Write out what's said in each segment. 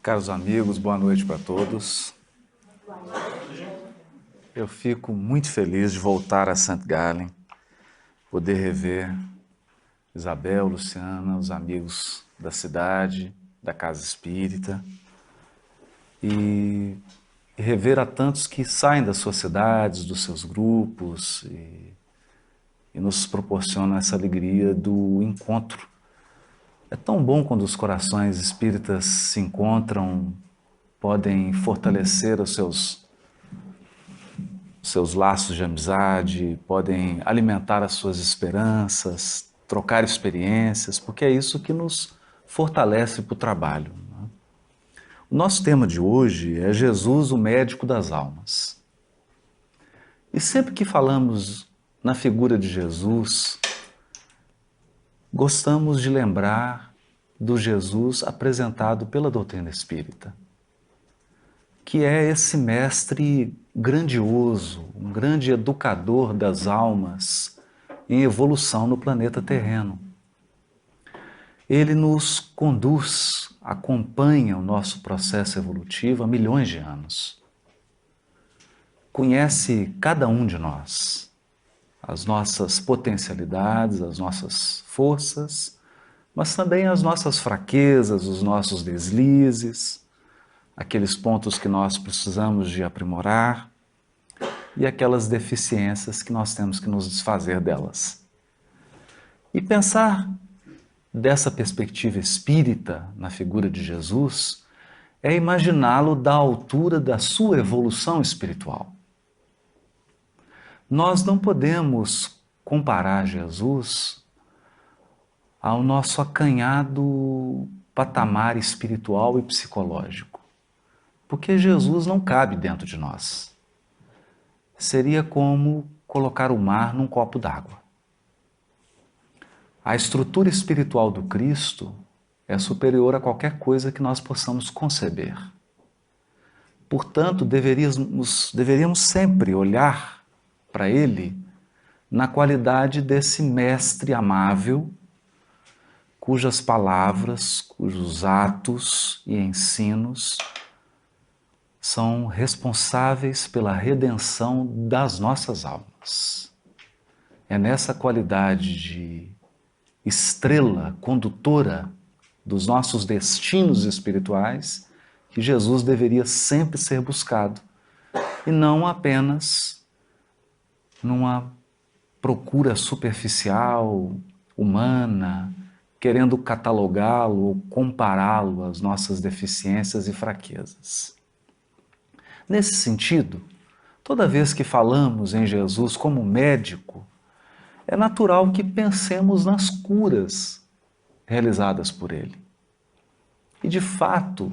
Caros amigos, boa noite para todos. Eu fico muito feliz de voltar a St. Gallen, poder rever Isabel, Luciana, os amigos da cidade, da Casa Espírita e rever a tantos que saem das suas cidades, dos seus grupos e nos proporcionam essa alegria do encontro. É tão bom quando os corações espíritas se encontram, podem fortalecer os seus laços de amizade, podem alimentar as suas esperanças, trocar experiências, porque é isso que nos fortalece para o trabalho. O nosso tema de hoje é Jesus, o médico das almas. E sempre que falamos na figura de Jesus, gostamos de lembrar do Jesus apresentado pela doutrina espírita, que é esse mestre grandioso, um grande educador das almas em evolução no planeta terreno. Ele nos conduz, acompanha o nosso processo evolutivo há milhões de anos. Conhece cada um de nós, as nossas potencialidades, as nossas forças, mas também as nossas fraquezas, os nossos deslizes, aqueles pontos que nós precisamos de aprimorar e aquelas deficiências que nós temos que nos desfazer delas. E pensar dessa perspectiva espírita na figura de Jesus é imaginá-lo da altura da sua evolução espiritual. Nós não podemos comparar Jesus ao nosso acanhado patamar espiritual e psicológico, porque Jesus não cabe dentro de nós. Seria como colocar o mar num copo d'água. A estrutura espiritual do Cristo é superior a qualquer coisa que nós possamos conceber. Portanto, deveríamos sempre olhar para Ele na qualidade desse mestre amável, cujas palavras, cujos atos e ensinos são responsáveis pela redenção das nossas almas. É nessa qualidade de estrela condutora dos nossos destinos espirituais que Jesus deveria sempre ser buscado, e não apenas numa procura superficial, humana, querendo catalogá-lo ou compará-lo às nossas deficiências e fraquezas. Nesse sentido, toda vez que falamos em Jesus como médico, é natural que pensemos nas curas realizadas por ele. E de fato,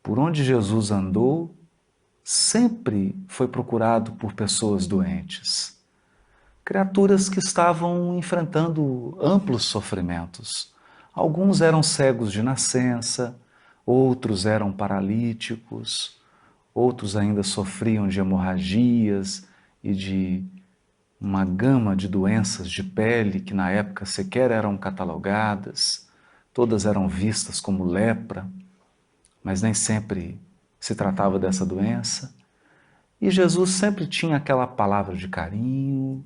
por onde Jesus andou, sempre foi procurado por pessoas doentes, criaturas que estavam enfrentando amplos sofrimentos. Alguns eram cegos de nascença, outros eram paralíticos, outros ainda sofriam de hemorragias e de uma gama de doenças de pele que na época sequer eram catalogadas, todas eram vistas como lepra, mas nem sempre se tratava dessa doença. E Jesus sempre tinha aquela palavra de carinho,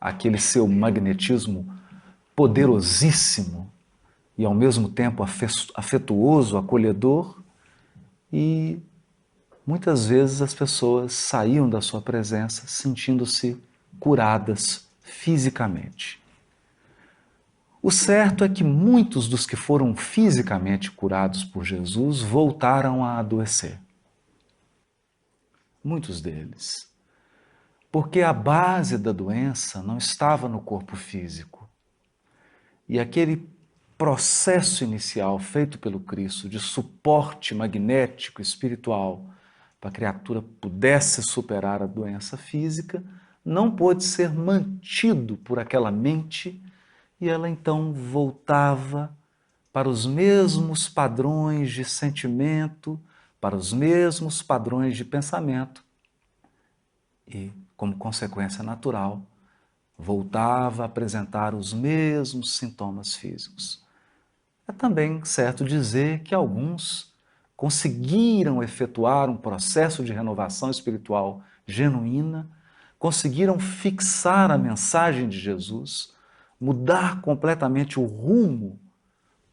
aquele seu magnetismo poderosíssimo e ao mesmo tempo afetuoso, acolhedor, e muitas vezes as pessoas saíam da sua presença sentindo-se curadas fisicamente. O certo é que muitos dos que foram fisicamente curados por Jesus voltaram a adoecer. Muitos deles. Porque a base da doença não estava no corpo físico. E aquele processo inicial feito pelo Cristo de suporte magnético espiritual para a criatura pudesse superar a doença física, não pôde ser mantido por aquela mente, e ela então voltava para os mesmos padrões de sentimento, para os mesmos padrões de pensamento e, como consequência natural, voltava a apresentar os mesmos sintomas físicos. É também certo dizer que alguns conseguiram efetuar um processo de renovação espiritual genuína, conseguiram fixar a mensagem de Jesus, mudar completamente o rumo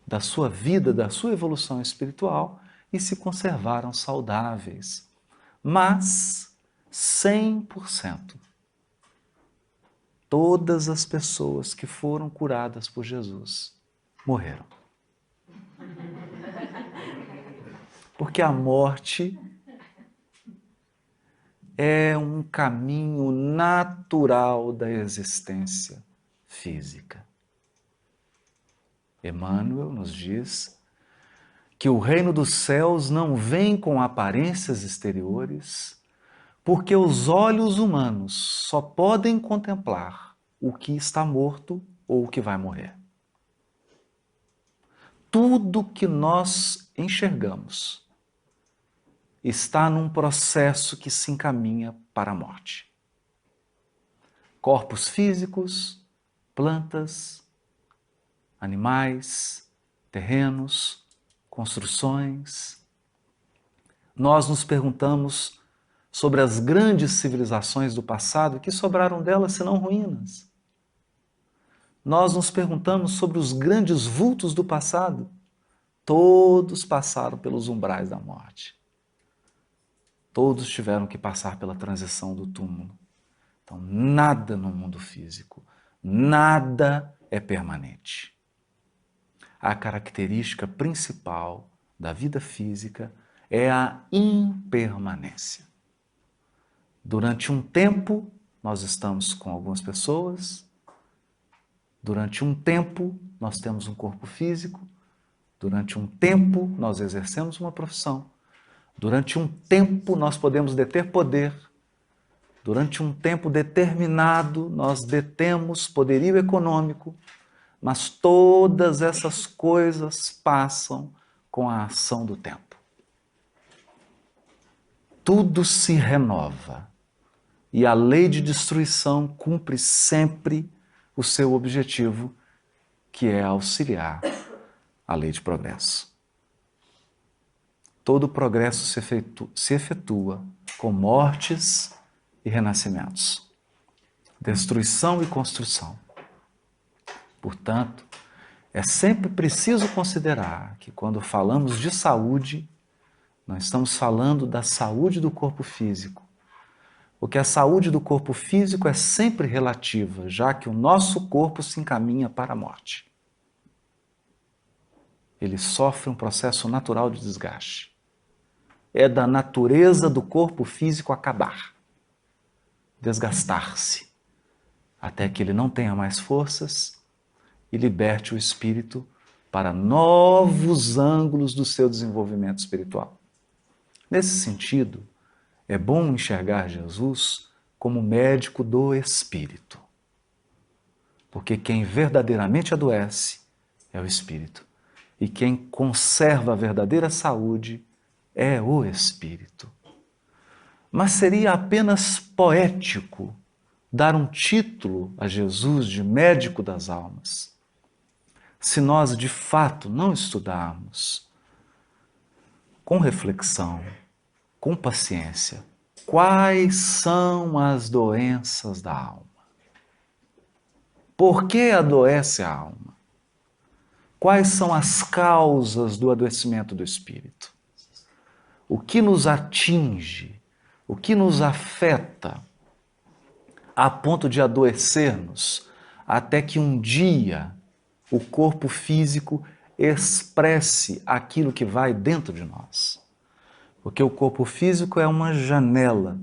da sua vida, da sua evolução espiritual e se conservaram saudáveis. Mas 100%. Todas as pessoas que foram curadas por Jesus morreram. Porque a morte é um caminho natural da existência física. Emmanuel nos diz que o reino dos céus não vem com aparências exteriores, porque os olhos humanos só podem contemplar o que está morto ou o que vai morrer. Tudo que nós enxergamos está num processo que se encaminha para a morte. Corpos físicos, plantas, animais, terrenos, construções. Nós nos perguntamos sobre as grandes civilizações do passado, que sobraram delas senão ruínas. Nós nos perguntamos sobre os grandes vultos do passado. Todos passaram pelos umbrais da morte. Todos tiveram que passar pela transição do túmulo. Então, nada no mundo físico, nada é permanente. A característica principal da vida física é a impermanência. Durante um tempo, nós estamos com algumas pessoas. Durante um tempo, nós temos um corpo físico. Durante um tempo, nós exercemos uma profissão. Durante um tempo, nós podemos deter poder. Durante um tempo determinado, nós detemos poderio econômico. Mas todas essas coisas passam com a ação do tempo. Tudo se renova. E a lei de destruição cumpre sempre o seu objetivo, que é auxiliar a lei de progresso. Todo progresso se efetua com mortes e renascimentos, destruição e construção. Portanto, é sempre preciso considerar que quando falamos de saúde, não estamos falando da saúde do corpo físico, porque a saúde do corpo físico é sempre relativa, já que o nosso corpo se encaminha para a morte. Ele sofre um processo natural de desgaste. É da natureza do corpo físico acabar, desgastar-se, até que ele não tenha mais forças e liberte o espírito para novos ângulos do seu desenvolvimento espiritual. Nesse sentido, é bom enxergar Jesus como médico do espírito. Porque quem verdadeiramente adoece é o espírito. E quem conserva a verdadeira saúde é o espírito. Mas seria apenas poético dar um título a Jesus de médico das almas, se nós de fato não estudarmos com reflexão, com paciência, quais são as doenças da alma? Por que adoece a alma? Quais são as causas do adoecimento do espírito? O que nos atinge, o que nos afeta a ponto de adoecermos até que um dia o corpo físico expresse aquilo que vai dentro de nós? Porque o corpo físico é uma janela,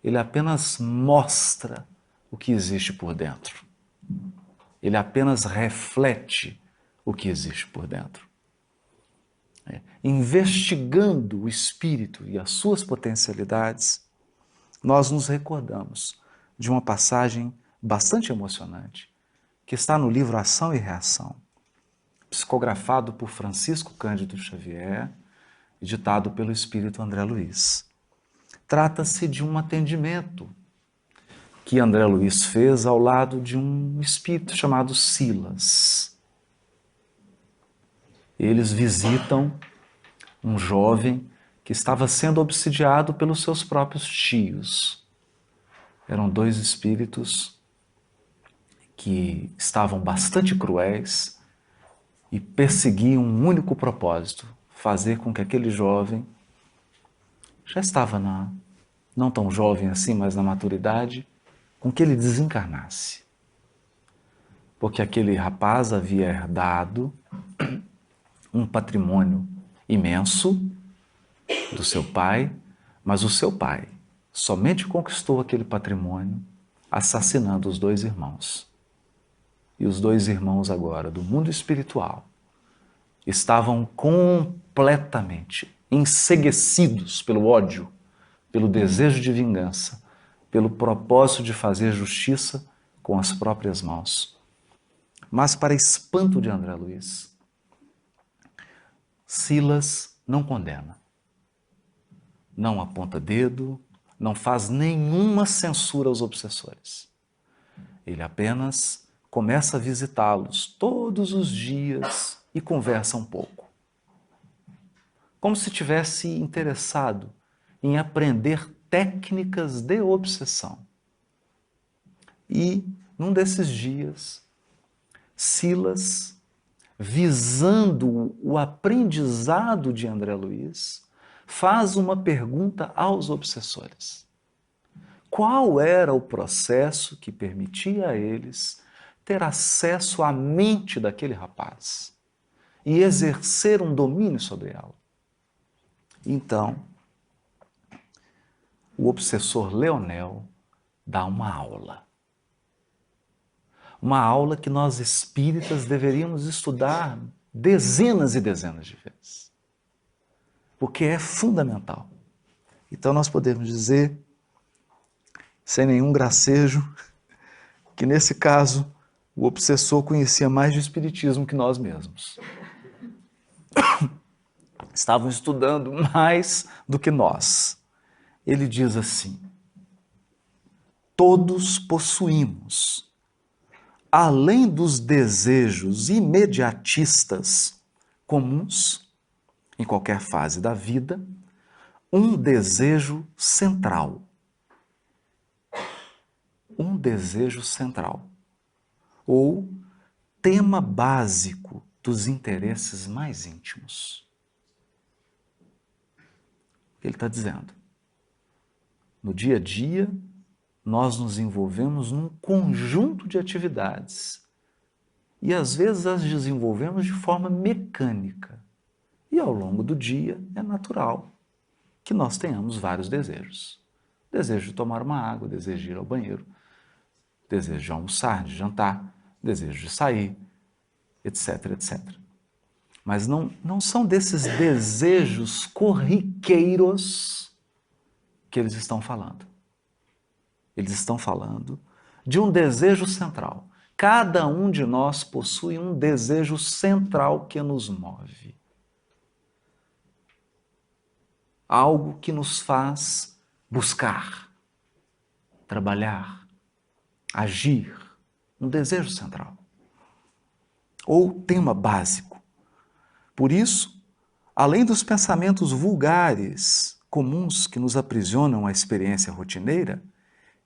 ele apenas mostra o que existe por dentro. Ele apenas reflete o que existe por dentro. Investigando o espírito e as suas potencialidades, nós nos recordamos de uma passagem bastante emocionante que está no livro Ação e Reação, psicografado por Francisco Cândido Xavier, ditado pelo espírito André Luiz. Trata-se de um atendimento que André Luiz fez ao lado de um espírito chamado Silas. Eles visitam Um jovem que estava sendo obsidiado pelos seus próprios tios. Eram dois espíritos que estavam bastante cruéis e perseguiam um único propósito: fazer com que aquele jovem, já estava não tão jovem assim, mas na maturidade, com que ele desencarnasse. Porque aquele rapaz havia herdado um patrimônio imenso do seu pai, mas o seu pai somente conquistou aquele patrimônio assassinando os dois irmãos. E os dois irmãos agora, do mundo espiritual, estavam completamente enceguecidos pelo ódio, pelo desejo de vingança, pelo propósito de fazer justiça com as próprias mãos. Mas, para espanto de André Luiz, Silas não condena, não aponta dedo, não faz nenhuma censura aos obsessores. Ele apenas começa a visitá-los todos os dias e conversa um pouco. Como se tivesse interessado em aprender técnicas de obsessão. E, num desses dias, Silas, visando o aprendizado de André Luiz, faz uma pergunta aos obsessores. Qual era o processo que permitia a eles ter acesso à mente daquele rapaz e exercer um domínio sobre ela? Então, o obsessor Leonel dá uma aula. Uma aula que nós espíritas deveríamos estudar dezenas e dezenas de vezes. Porque é fundamental. Então nós podemos dizer, sem nenhum gracejo, que nesse caso o obsessor conhecia mais de espiritismo que nós mesmos. Estavam estudando mais do que nós. Ele diz assim: todos possuímos, além dos desejos imediatistas comuns em qualquer fase da vida, um desejo central. Um desejo central, ou tema básico dos interesses mais íntimos. Ele está dizendo, no dia a dia, nós nos envolvemos num conjunto de atividades e às vezes as desenvolvemos de forma mecânica. E ao longo do dia é natural que nós tenhamos vários desejos. Desejo de tomar uma água, desejo de ir ao banheiro, desejo de almoçar, de jantar, desejo de sair, etc, etc. Mas não são desses desejos corriqueiros que eles estão falando. Eles estão falando de um desejo central. Cada um de nós possui um desejo central que nos move. Algo que nos faz buscar, trabalhar, agir. Um desejo central. Ou tema básico. Por isso, além dos pensamentos vulgares, comuns que nos aprisionam à experiência rotineira,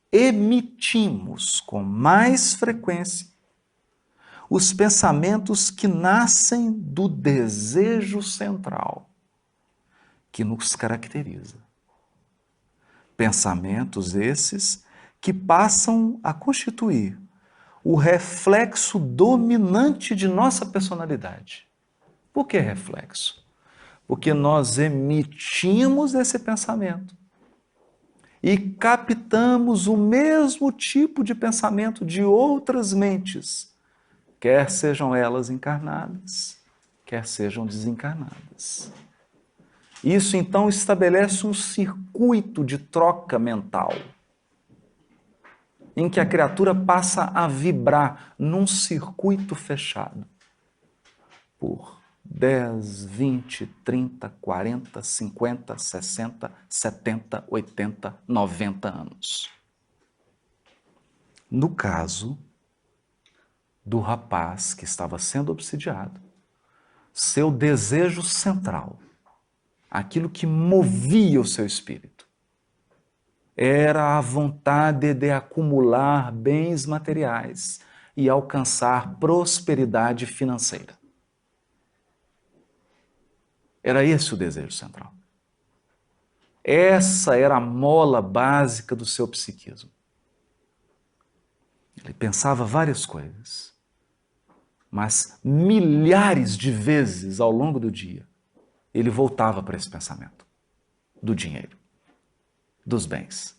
emitimos com mais frequência os pensamentos que nascem do desejo central que nos caracteriza. Pensamentos esses que passam a constituir o reflexo dominante de nossa personalidade. Por que reflexo? Porque nós emitimos esse pensamento e captamos o mesmo tipo de pensamento de outras mentes, quer sejam elas encarnadas, quer sejam desencarnadas. Isso então estabelece um circuito de troca mental, em que a criatura passa a vibrar num circuito fechado por 10, 20, 30, 40, 50, 60, 70, 80, 90 anos. No caso do rapaz que estava sendo obsidiado, seu desejo central aquilo que movia o seu espírito, era a vontade de acumular bens materiais e alcançar prosperidade financeira. Era esse o desejo central. Essa era a mola básica do seu psiquismo. Ele pensava várias coisas, mas milhares de vezes ao longo do dia, ele voltava para esse pensamento do dinheiro, dos bens.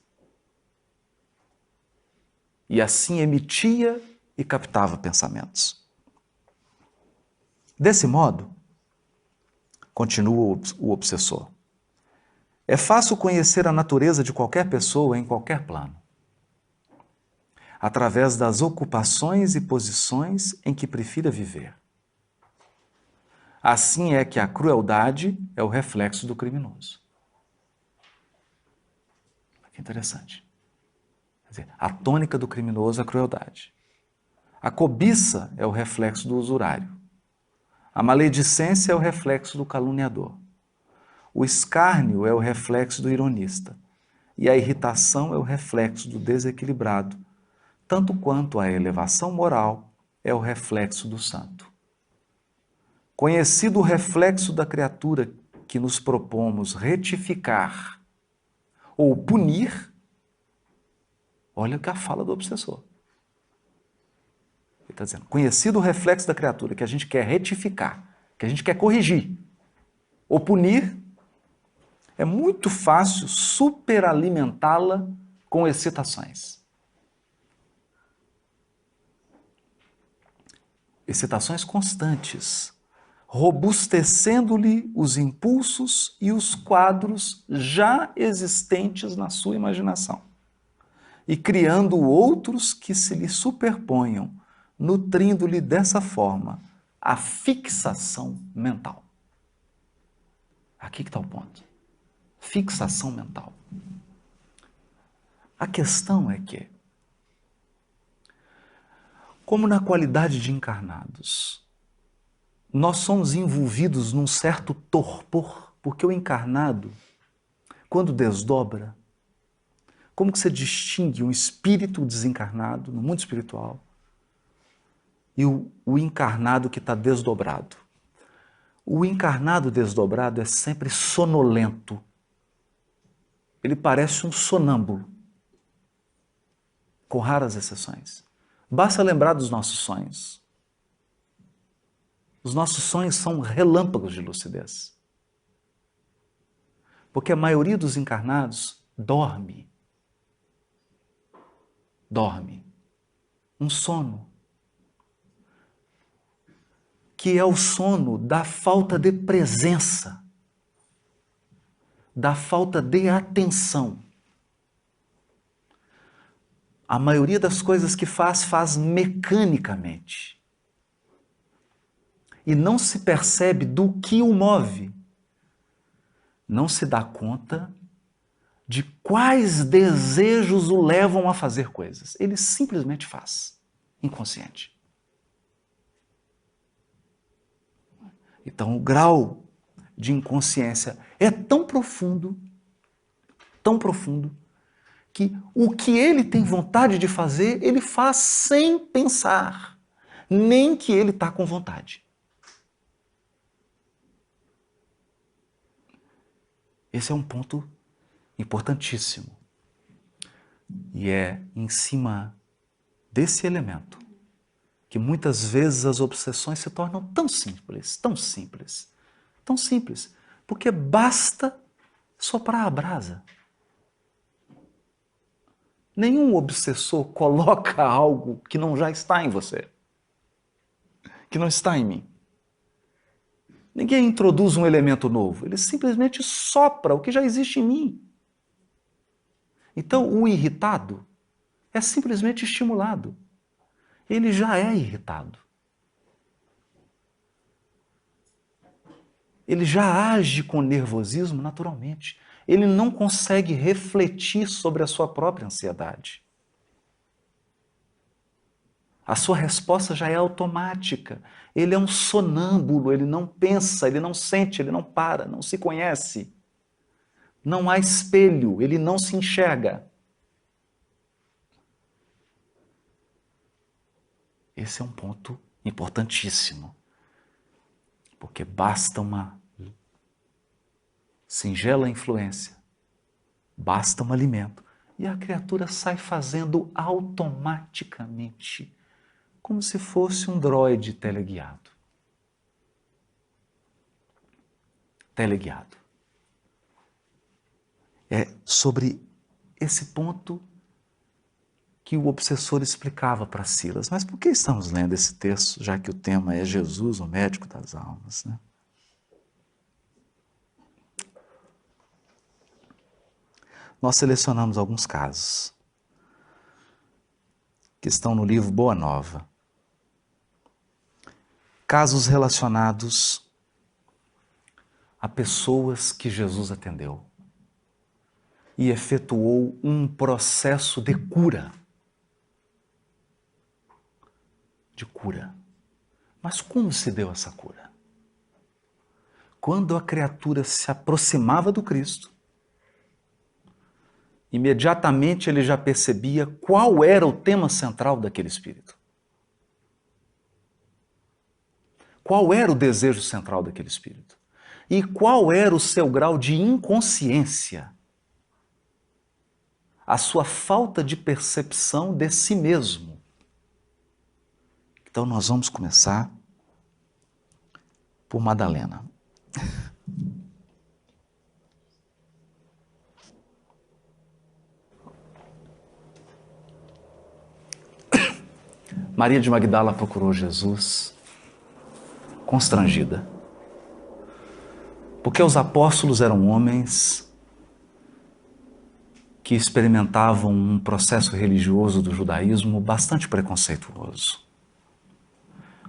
E assim emitia e captava pensamentos. Desse modo, continua o obsessor, é fácil conhecer a natureza de qualquer pessoa em qualquer plano, através das ocupações e posições em que prefira viver. Assim é que a crueldade é o reflexo do criminoso. Que interessante. Quer dizer, a tônica do criminoso é a crueldade. A cobiça é o reflexo do usurário. A maledicência é o reflexo do caluniador. O escárnio é o reflexo do ironista. E a irritação é o reflexo do desequilibrado, tanto quanto a elevação moral é o reflexo do santo. Conhecido o reflexo da criatura que nos propomos retificar ou punir, olha que a fala do obsessor. Ele está dizendo, conhecido o reflexo da criatura que a gente quer retificar, que a gente quer corrigir ou punir, é muito fácil superalimentá-la com excitações. Excitações constantes, robustecendo-lhe os impulsos e os quadros já existentes na sua imaginação, e criando outros que se lhe superponham, nutrindo-lhe dessa forma a fixação mental. Aqui que está o ponto. Fixação mental. A questão é que, como na qualidade de encarnados, nós somos envolvidos num certo torpor, porque o encarnado, quando desdobra, como que você distingue um espírito desencarnado no mundo espiritual e o encarnado que está desdobrado? O encarnado desdobrado é sempre sonolento. Ele parece um sonâmbulo, com raras exceções. Basta lembrar dos nossos sonhos. Os nossos sonhos são relâmpagos de lucidez. Porque a maioria dos encarnados dorme. Dorme. Um sono. Que é o sono da falta de presença, da falta de atenção. A maioria das coisas que faz mecanicamente. E não se percebe do que o move. Não se dá conta de quais desejos o levam a fazer coisas. Ele simplesmente faz, inconsciente. Então, o grau de inconsciência é tão profundo, que o que ele tem vontade de fazer, ele faz sem pensar, nem que ele está com vontade. Esse é um ponto importantíssimo. E é em cima desse elemento que muitas vezes as obsessões se tornam tão simples, porque basta soprar a brasa. Nenhum obsessor coloca algo que não já está em você, que não está em mim. Ninguém introduz um elemento novo, ele simplesmente sopra o que já existe em mim. Então, o irritado é simplesmente estimulado. Ele já é irritado. Ele já age com nervosismo naturalmente. Ele não consegue refletir sobre a sua própria ansiedade. A sua resposta já é automática. Ele é um sonâmbulo, ele não pensa, ele não sente, ele não para, não se conhece. Não há espelho, ele não se enxerga. Esse é um ponto importantíssimo, porque basta uma singela influência, basta um alimento, e a criatura sai fazendo automaticamente, como se fosse um droide teleguiado. Teleguiado. É sobre esse ponto que o obsessor explicava para Silas. Mas por que estamos lendo esse texto, já que o tema é Jesus, o médico das almas, né? Nós selecionamos alguns casos que estão no livro Boa Nova. Casos relacionados a pessoas que Jesus atendeu e efetuou um processo de cura. De cura. Mas como se deu essa cura? Quando a criatura se aproximava do Cristo, imediatamente ele já percebia qual era o tema central daquele espírito. Qual era o desejo central daquele espírito? E qual era o seu grau de inconsciência? A sua falta de percepção de si mesmo. Então nós vamos começar por Madalena. Maria de Magdala procurou Jesus constrangida, porque os apóstolos eram homens que experimentavam um processo religioso do judaísmo bastante preconceituoso.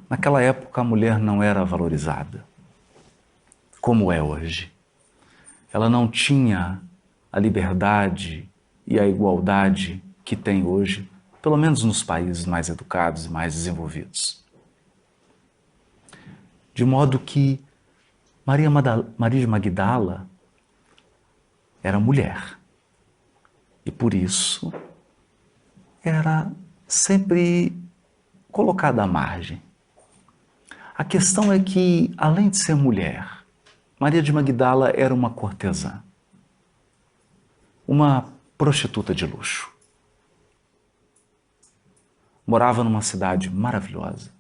Naquela época a mulher não era valorizada, como é hoje. Ela não tinha a liberdade e a igualdade que tem hoje, pelo menos nos países mais educados e mais desenvolvidos. De modo que Maria de Magdala era mulher e por isso era sempre colocada à margem. A questão é que, além de ser mulher, Maria de Magdala era uma cortesã, uma prostituta de luxo. Morava numa cidade maravilhosa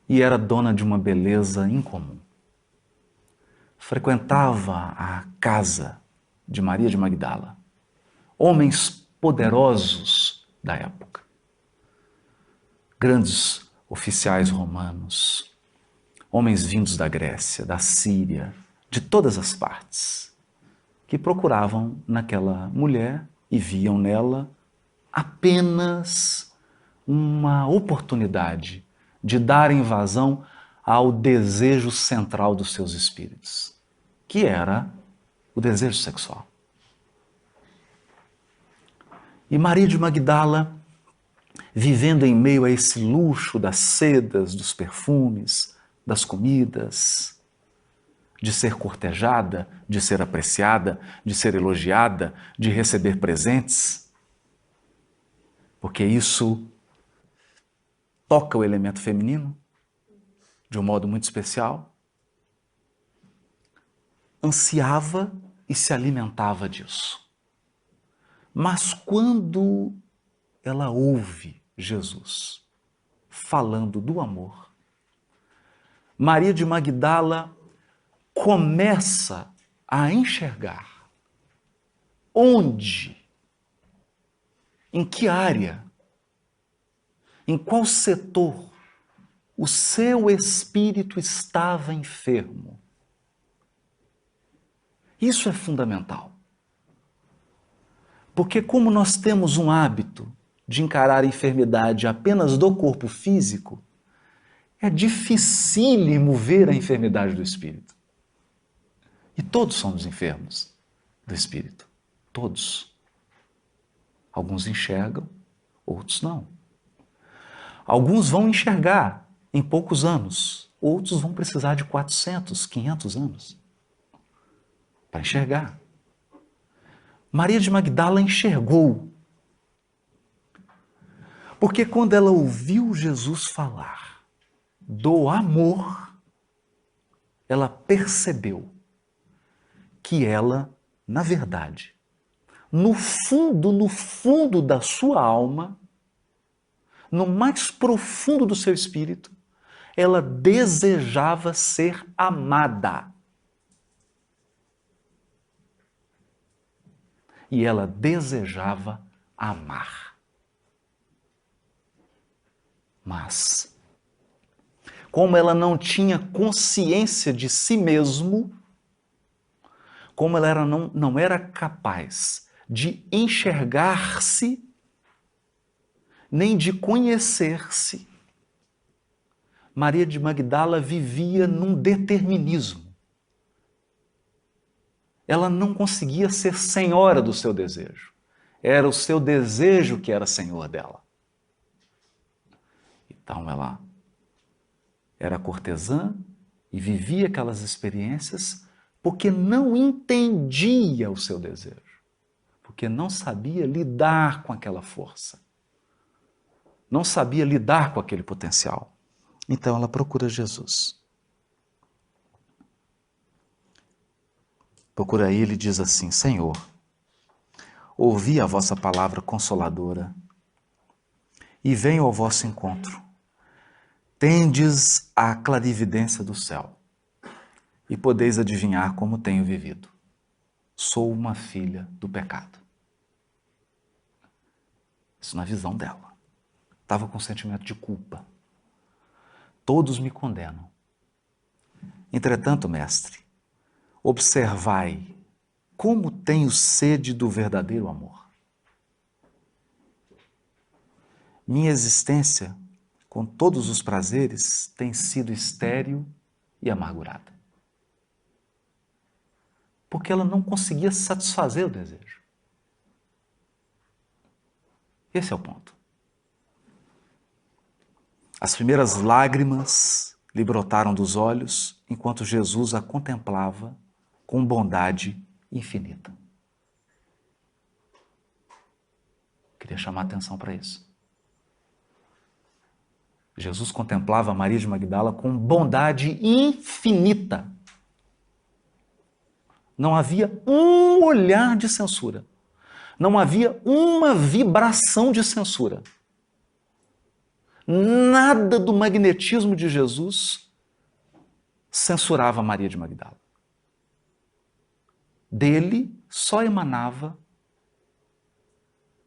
e era dona de uma beleza incomum. Frequentava a casa de Maria de Magdala homens poderosos da época, grandes oficiais romanos, homens vindos da Grécia, da Síria, de todas as partes, que procuravam naquela mulher e viam nela apenas uma oportunidade de darem vazão ao desejo central dos seus espíritos, que era o desejo sexual. E Maria de Magdala, vivendo em meio a esse luxo das sedas, dos perfumes, das comidas, de ser cortejada, de ser apreciada, de ser elogiada, de receber presentes, porque isso toca o elemento feminino de um modo muito especial, ansiava e se alimentava disso. Mas quando ela ouve Jesus falando do amor, Maria de Magdala começa a enxergar onde, em que área, em qual setor o seu espírito estava enfermo. Isso é fundamental. Porque como nós temos um hábito de encarar a enfermidade apenas do corpo físico, é dificílimo ver a enfermidade do espírito. E todos somos enfermos do espírito. Todos. Alguns enxergam, outros não. Alguns vão enxergar em poucos anos, outros vão precisar de 400, 500 anos para enxergar. Maria de Magdala enxergou, porque quando ela ouviu Jesus falar do amor, ela percebeu que ela, na verdade, no fundo da sua alma, no mais profundo do seu espírito, ela desejava ser amada. E ela desejava amar. Mas, como ela não tinha consciência de si mesmo, como ela não era capaz de enxergar-se, nem de conhecer-se, Maria de Magdala vivia num determinismo. Ela não conseguia ser senhora do seu desejo. Era o seu desejo que era senhor dela. Então ela era cortesã e vivia aquelas experiências porque não entendia o seu desejo, porque não sabia lidar com aquela força, não sabia lidar com aquele potencial. Então ela procura Jesus. Procura ele e diz assim: Senhor, ouvi a vossa palavra consoladora e venho ao vosso encontro. Tendes a clarividência do céu e podeis adivinhar como tenho vivido. Sou uma filha do pecado. Isso na visão dela. Estava com sentimento de culpa. Todos me condenam. Entretanto, mestre, observai como tenho sede do verdadeiro amor. Minha existência, com todos os prazeres, tem sido estéril e amargurada. Porque ela não conseguia satisfazer o desejo. Esse é o ponto. As primeiras lágrimas lhe brotaram dos olhos enquanto Jesus a contemplava com bondade infinita. Queria chamar a atenção para isso. Jesus contemplava Maria de Magdala com bondade infinita. Não havia um olhar de censura. Não havia uma vibração de censura. Nada do magnetismo de Jesus censurava Maria de Magdala. Dele só emanava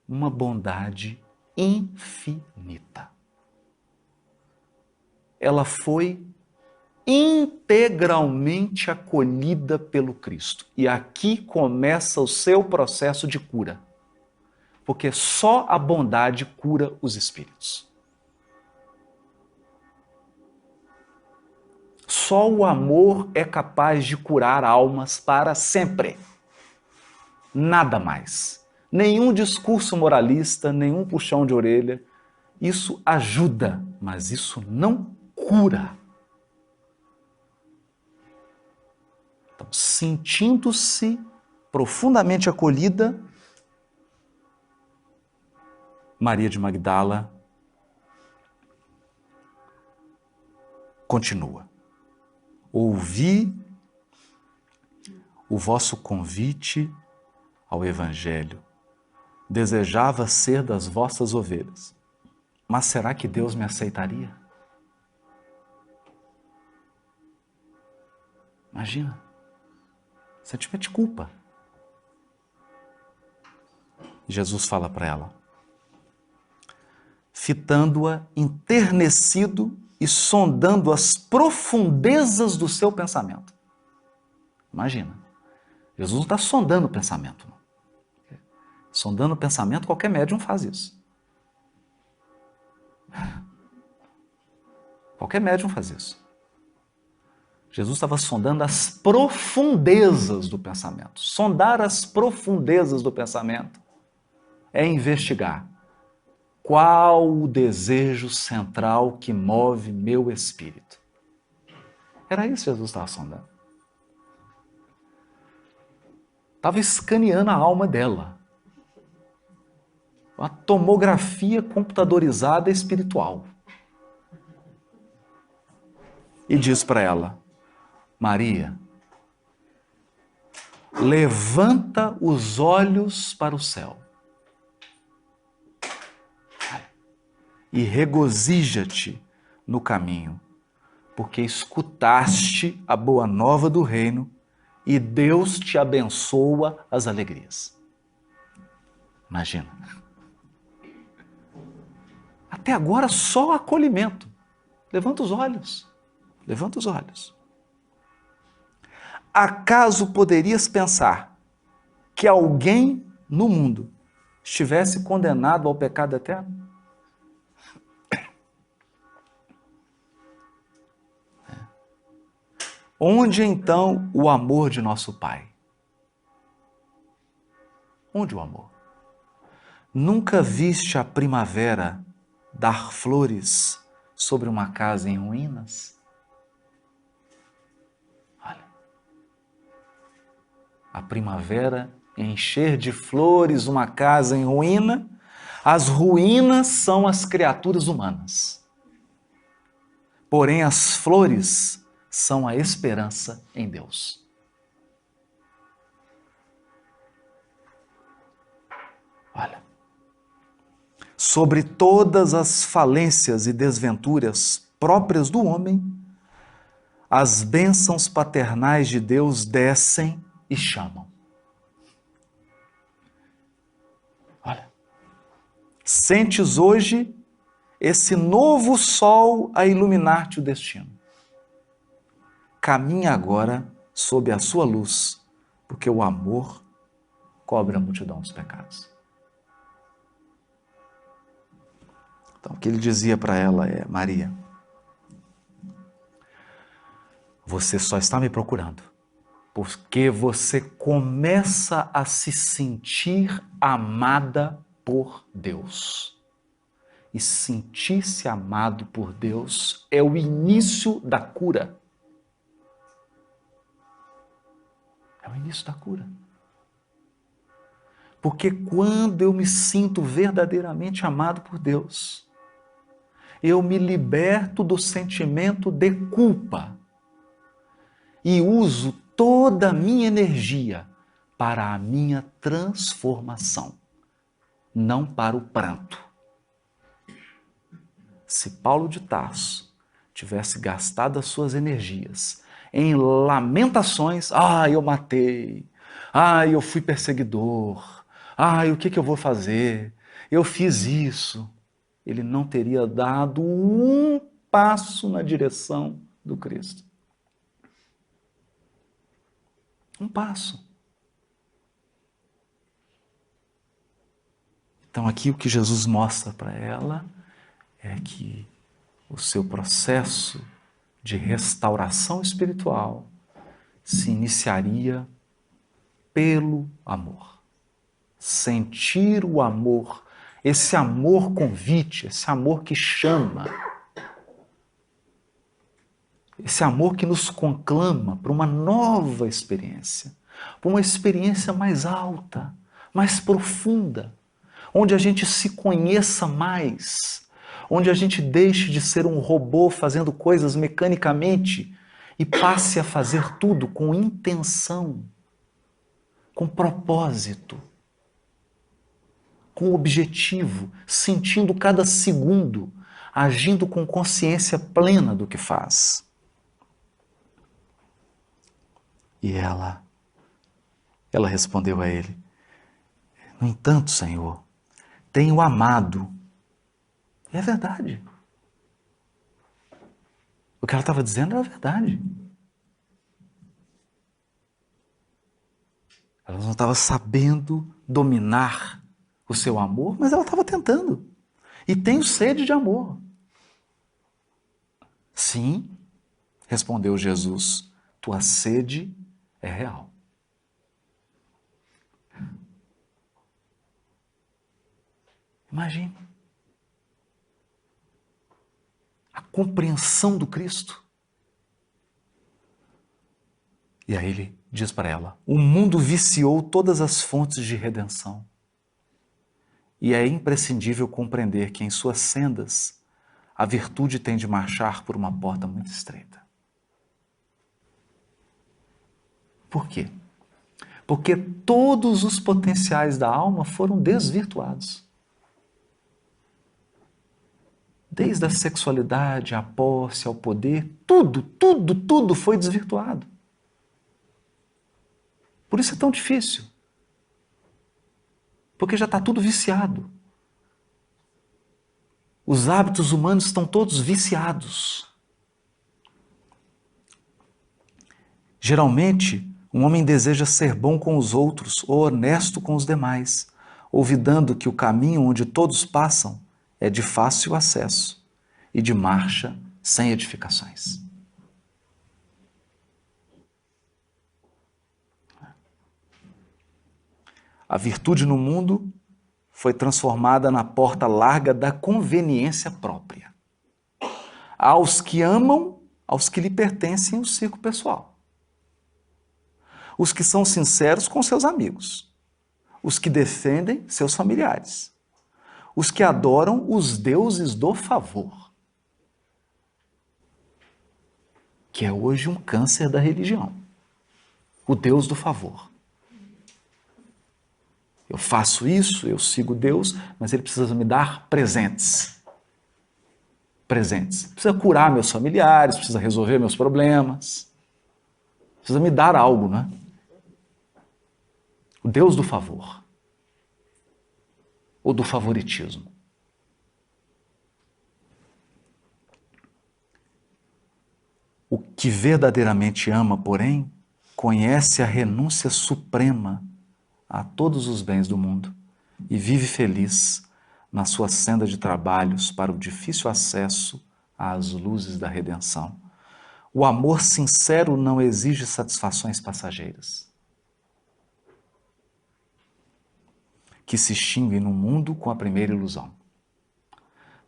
uma bondade infinita. Ela foi integralmente acolhida pelo Cristo. E aqui começa o seu processo de cura. Porque só a bondade cura os espíritos. Só o amor é capaz de curar almas para sempre. Nada mais. Nenhum discurso moralista, nenhum puxão de orelha. Isso ajuda, mas isso não cura. Então, sentindo-se profundamente acolhida, Maria de Magdala continua. Ouvi o vosso convite ao Evangelho. Desejava ser das vossas ovelhas. Mas será que Deus me aceitaria? Imagina. Sentimento de culpa. Jesus fala para ela, fitando-a enternecido e sondando as profundezas do seu pensamento. Imagina, Jesus não está sondando o pensamento. Não. Sondando o pensamento, qualquer médium faz isso. Qualquer médium faz isso. Jesus estava sondando as profundezas do pensamento. Sondar as profundezas do pensamento é investigar qual o desejo central que move meu espírito? Era isso que Jesus estava sondando. Estava escaneando a alma dela. Uma tomografia computadorizada espiritual. E diz para ela: Maria, levanta os olhos para o céu e regozija-te no caminho, porque escutaste a boa nova do reino e Deus te abençoa as alegrias. Imagina. Até agora só acolhimento. Levanta os olhos. Levanta os olhos. Acaso poderias pensar que alguém no mundo estivesse condenado ao pecado eterno? Onde então o amor de nosso Pai? Onde o amor? Nunca viste a primavera dar flores sobre uma casa em ruínas? Olha, a primavera encher de flores uma casa em ruína, as ruínas são as criaturas humanas. Porém, as flores são a esperança em Deus. Olha, sobre todas as falências e desventuras próprias do homem, as bênçãos paternais de Deus descem e chamam. Olha, sentes hoje esse novo sol a iluminar-te o destino. Caminha agora sob a sua luz, porque o amor cobre a multidão dos pecados. Então, o que ele dizia para ela é: Maria, você só está me procurando porque você começa a se sentir amada por Deus. E sentir-se amado por Deus é o início da cura. É o início da cura. Porque quando eu me sinto verdadeiramente amado por Deus, eu me liberto do sentimento de culpa e uso toda a minha energia para a minha transformação, não para o pranto. Se Paulo de Tarso tivesse gastado as suas energias em lamentações, eu matei, eu fui perseguidor, o que eu vou fazer? Eu fiz isso. Ele não teria dado um passo na direção do Cristo. Um passo. Então aqui o que Jesus mostra para ela é que o seu processo de restauração espiritual se iniciaria pelo amor. Sentir o amor, esse amor convite, esse amor que chama, esse amor que nos conclama para uma nova experiência, para uma experiência mais alta, mais profunda, onde a gente se conheça mais, onde a gente deixe de ser um robô fazendo coisas mecanicamente e passe a fazer tudo com intenção, com propósito, com objetivo, sentindo cada segundo, agindo com consciência plena do que faz. E ela respondeu a ele: no entanto, Senhor, tenho amado. E é verdade. O que ela estava dizendo era verdade. Ela não estava sabendo dominar o seu amor, mas ela estava tentando. E tenho sede de amor. Sim, respondeu Jesus, tua sede é real. Imagine. compreensão do Cristo. E aí ele diz para ela: o mundo viciou todas as fontes de redenção. E é imprescindível compreender que em suas sendas a virtude tem de marchar por uma porta muito estreita. Por quê? Porque todos os potenciais da alma foram desvirtuados. Desde a sexualidade, à posse, ao poder, tudo foi desvirtuado. Por isso é tão difícil. Porque já está tudo viciado. Os hábitos humanos estão todos viciados. Geralmente, um homem deseja ser bom com os outros ou honesto com os demais, olvidando que o caminho onde todos passam é de fácil acesso e de marcha sem edificações. A virtude no mundo foi transformada na porta larga da conveniência própria. Aos que amam, aos que lhe pertencem o círculo pessoal. Os que são sinceros com seus amigos. Os que defendem seus familiares. Os que adoram os deuses do favor. Que é hoje um câncer da religião. O Deus do favor. Eu faço isso, eu sigo Deus, mas Ele precisa me dar presentes. Presentes. Precisa curar meus familiares, precisa resolver meus problemas. Precisa me dar algo, né? O Deus do favor. Ou do favoritismo. O que verdadeiramente ama, porém, conhece a renúncia suprema a todos os bens do mundo e vive feliz na sua senda de trabalhos para o difícil acesso às luzes da redenção. O amor sincero não exige satisfações passageiras, que se extinguem no mundo com a primeira ilusão.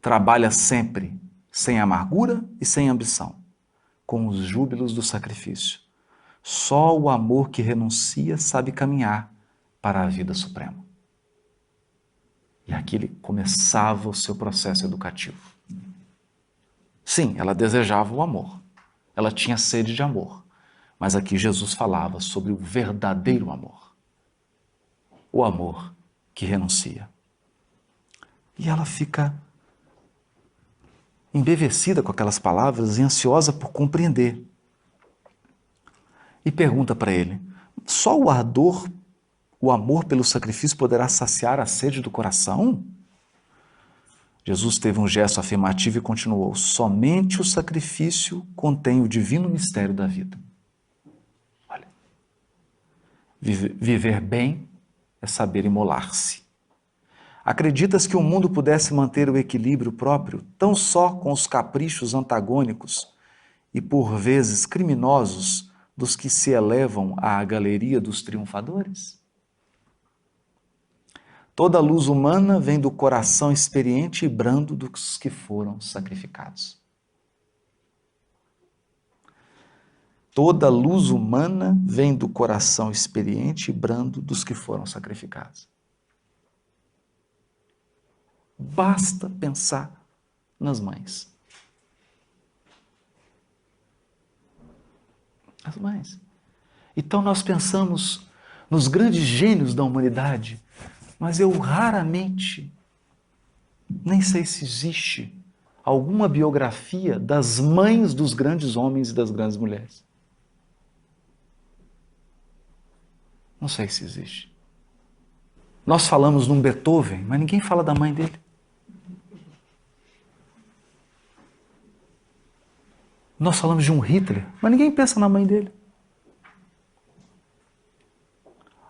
Trabalha sempre sem amargura e sem ambição, com os júbilos do sacrifício. Só o amor que renuncia sabe caminhar para a vida suprema. E aqui ele começava o seu processo educativo. Sim, ela desejava o amor. Ela tinha sede de amor. Mas aqui Jesus falava sobre o verdadeiro amor. O amor que renuncia. E ela fica embevecida com aquelas palavras e ansiosa por compreender. E pergunta para ele: só o ardor, o amor pelo sacrifício poderá saciar a sede do coração? Jesus teve um gesto afirmativo e continuou: somente o sacrifício contém o divino mistério da vida. Olha, viver bem é saber imolar-se. Acreditas que o mundo pudesse manter o equilíbrio próprio tão só com os caprichos antagônicos e por vezes criminosos dos que se elevam à galeria dos triunfadores? Toda luz humana vem do coração experiente e brando dos que foram sacrificados. Toda luz humana vem do coração experiente e brando dos que foram sacrificados. Basta pensar nas mães. As mães. Então nós pensamos nos grandes gênios da humanidade, mas eu raramente, nem sei se existe alguma biografia das mães dos grandes homens e das grandes mulheres. Não sei se existe. Nós falamos num Beethoven, mas ninguém fala da mãe dele. Nós falamos de um Hitler, mas ninguém pensa na mãe dele.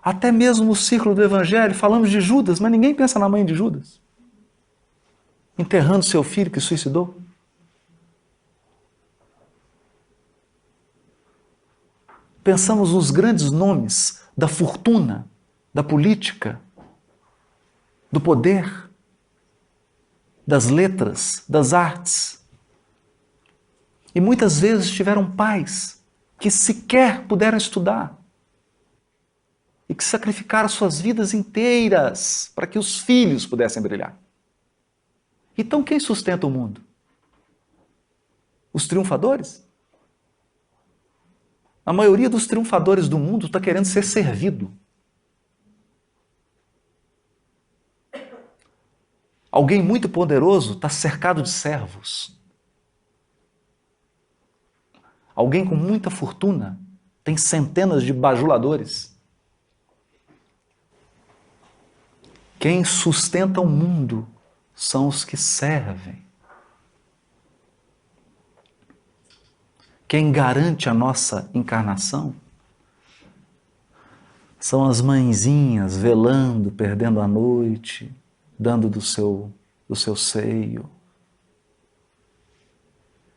Até mesmo no círculo do Evangelho, falamos de Judas, mas ninguém pensa na mãe de Judas. Enterrando seu filho que suicidou. Pensamos nos grandes nomes da fortuna, da política, do poder, das letras, das artes. E muitas vezes tiveram pais que sequer puderam estudar e que sacrificaram suas vidas inteiras para que os filhos pudessem brilhar. Então quem sustenta o mundo? Os triunfadores? A maioria dos triunfadores do mundo está querendo ser servido. Alguém muito poderoso está cercado de servos. Alguém com muita fortuna tem centenas de bajuladores. Quem sustenta o mundo são os que servem. Quem garante a nossa encarnação são as mãezinhas velando, perdendo a noite, dando do seu seio,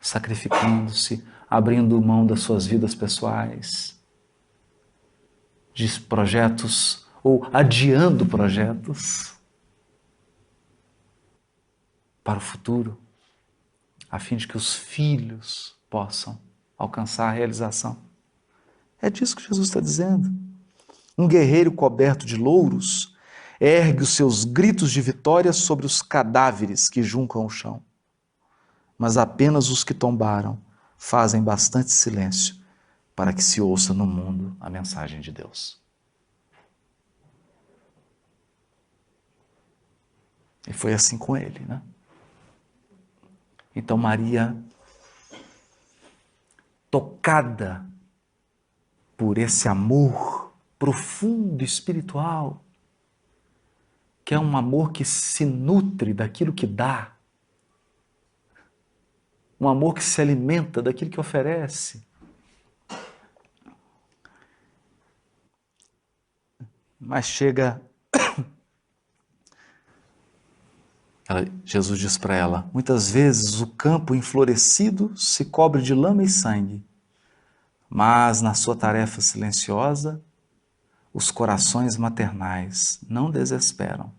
sacrificando-se, abrindo mão das suas vidas pessoais, de projetos ou adiando projetos para o futuro, a fim de que os filhos possam alcançar a realização. É disso que Jesus está dizendo. Um guerreiro coberto de louros ergue os seus gritos de vitória sobre os cadáveres que juncam o chão. Mas apenas os que tombaram fazem bastante silêncio para que se ouça no mundo a mensagem de Deus. E foi assim com ele, né? Então Maria, tocada por esse amor profundo, espiritual, que é um amor que se nutre daquilo que dá, um amor que se alimenta daquilo que oferece. Mas chega, Jesus diz para ela, muitas vezes o campo enflorescido se cobre de lama e sangue, mas na sua tarefa silenciosa, os corações maternais não desesperam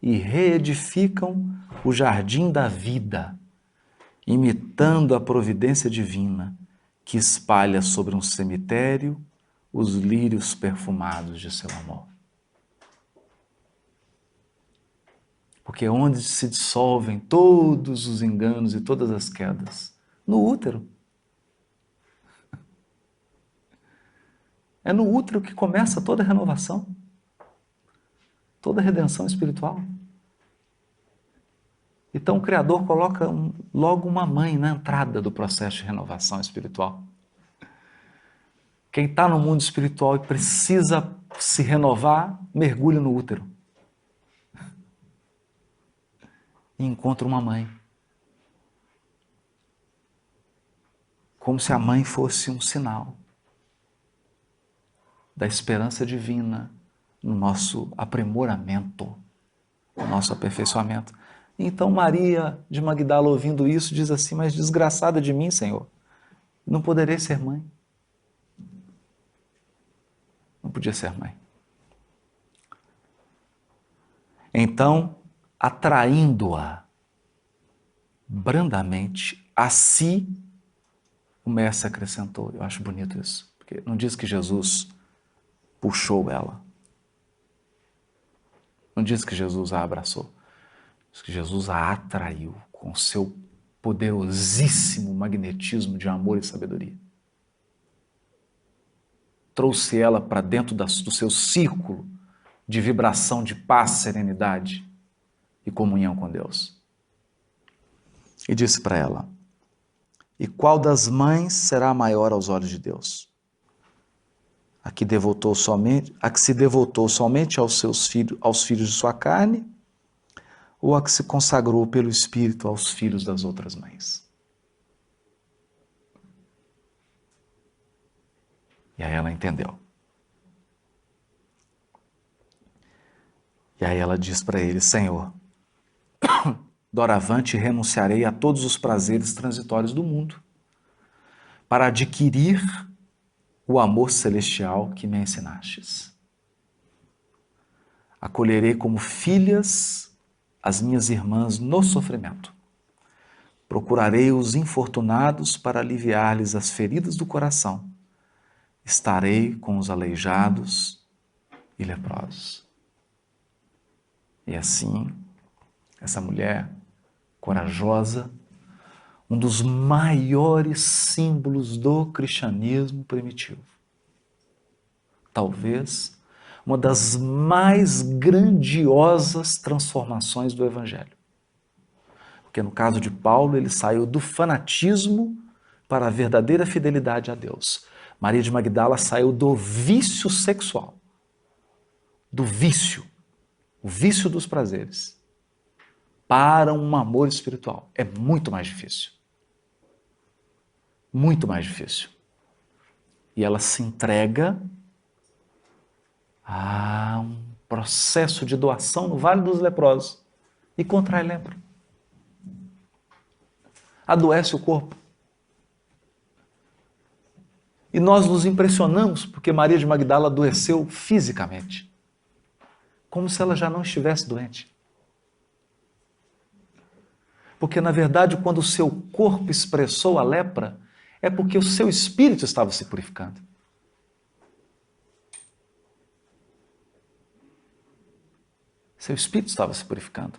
e reedificam o jardim da vida, imitando a providência divina que espalha sobre um cemitério os lírios perfumados de seu amor. Porque é onde se dissolvem todos os enganos e todas as quedas? No útero. É no útero que começa toda a renovação, toda a redenção espiritual. Então o Criador coloca logo uma mãe na entrada do processo de renovação espiritual. Quem está no mundo espiritual e precisa se renovar, mergulha no útero. E encontra uma mãe. Como se a mãe fosse um sinal da esperança divina no nosso aprimoramento, no nosso aperfeiçoamento. Então Maria de Magdala, ouvindo isso, diz assim, mas desgraçada de mim, Senhor, não poderei ser mãe. Não podia ser mãe. Então, atraindo-a brandamente a si, o mestre acrescentou. Eu acho bonito isso, porque não diz que Jesus puxou ela. Não diz que Jesus a abraçou. Diz que Jesus a atraiu com seu poderosíssimo magnetismo de amor e sabedoria. Trouxe ela para dentro do seu círculo de vibração de paz, serenidade e comunhão com Deus. E disse para ela, e qual das mães será maior aos olhos de Deus? A que se devotou somente aos seus filhos, aos filhos de sua carne, ou a que se consagrou pelo Espírito aos filhos das outras mães? E aí ela entendeu. E aí ela diz para ele, Senhor, doravante renunciarei a todos os prazeres transitórios do mundo, para adquirir o amor celestial que me ensinastes. Acolherei como filhas as minhas irmãs no sofrimento, Procurarei os infortunados para aliviar-lhes as feridas do coração. Estarei com os aleijados e leprosos. E assim, essa mulher corajosa, um dos maiores símbolos do cristianismo primitivo. Talvez uma das mais grandiosas transformações do Evangelho. Porque no caso de Paulo, ele saiu do fanatismo para a verdadeira fidelidade a Deus. Maria de Magdala saiu do vício sexual, do vício, o vício dos prazeres, para um amor espiritual. É muito mais difícil. Muito mais difícil. E ela se entrega a um processo de doação no Vale dos Leprosos e contrai lepra. Adoece o corpo. E nós nos impressionamos porque Maria de Magdala adoeceu fisicamente, como se ela já não estivesse doente. Porque, na verdade, quando o seu corpo expressou a lepra, é porque o seu espírito estava se purificando. Seu espírito estava se purificando.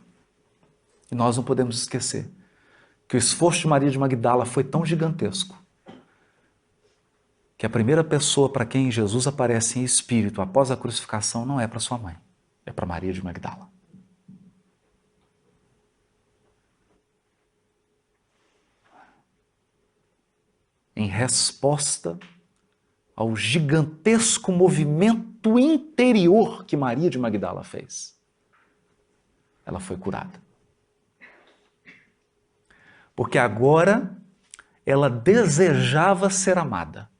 E nós não podemos esquecer que o esforço de Maria de Magdala foi tão gigantesco que a primeira pessoa para quem Jesus aparece em espírito após a crucificação não é para sua mãe, é para Maria de Magdala. Em resposta ao gigantesco movimento interior que Maria de Magdala fez, ela foi curada. Porque agora ela desejava ser amada,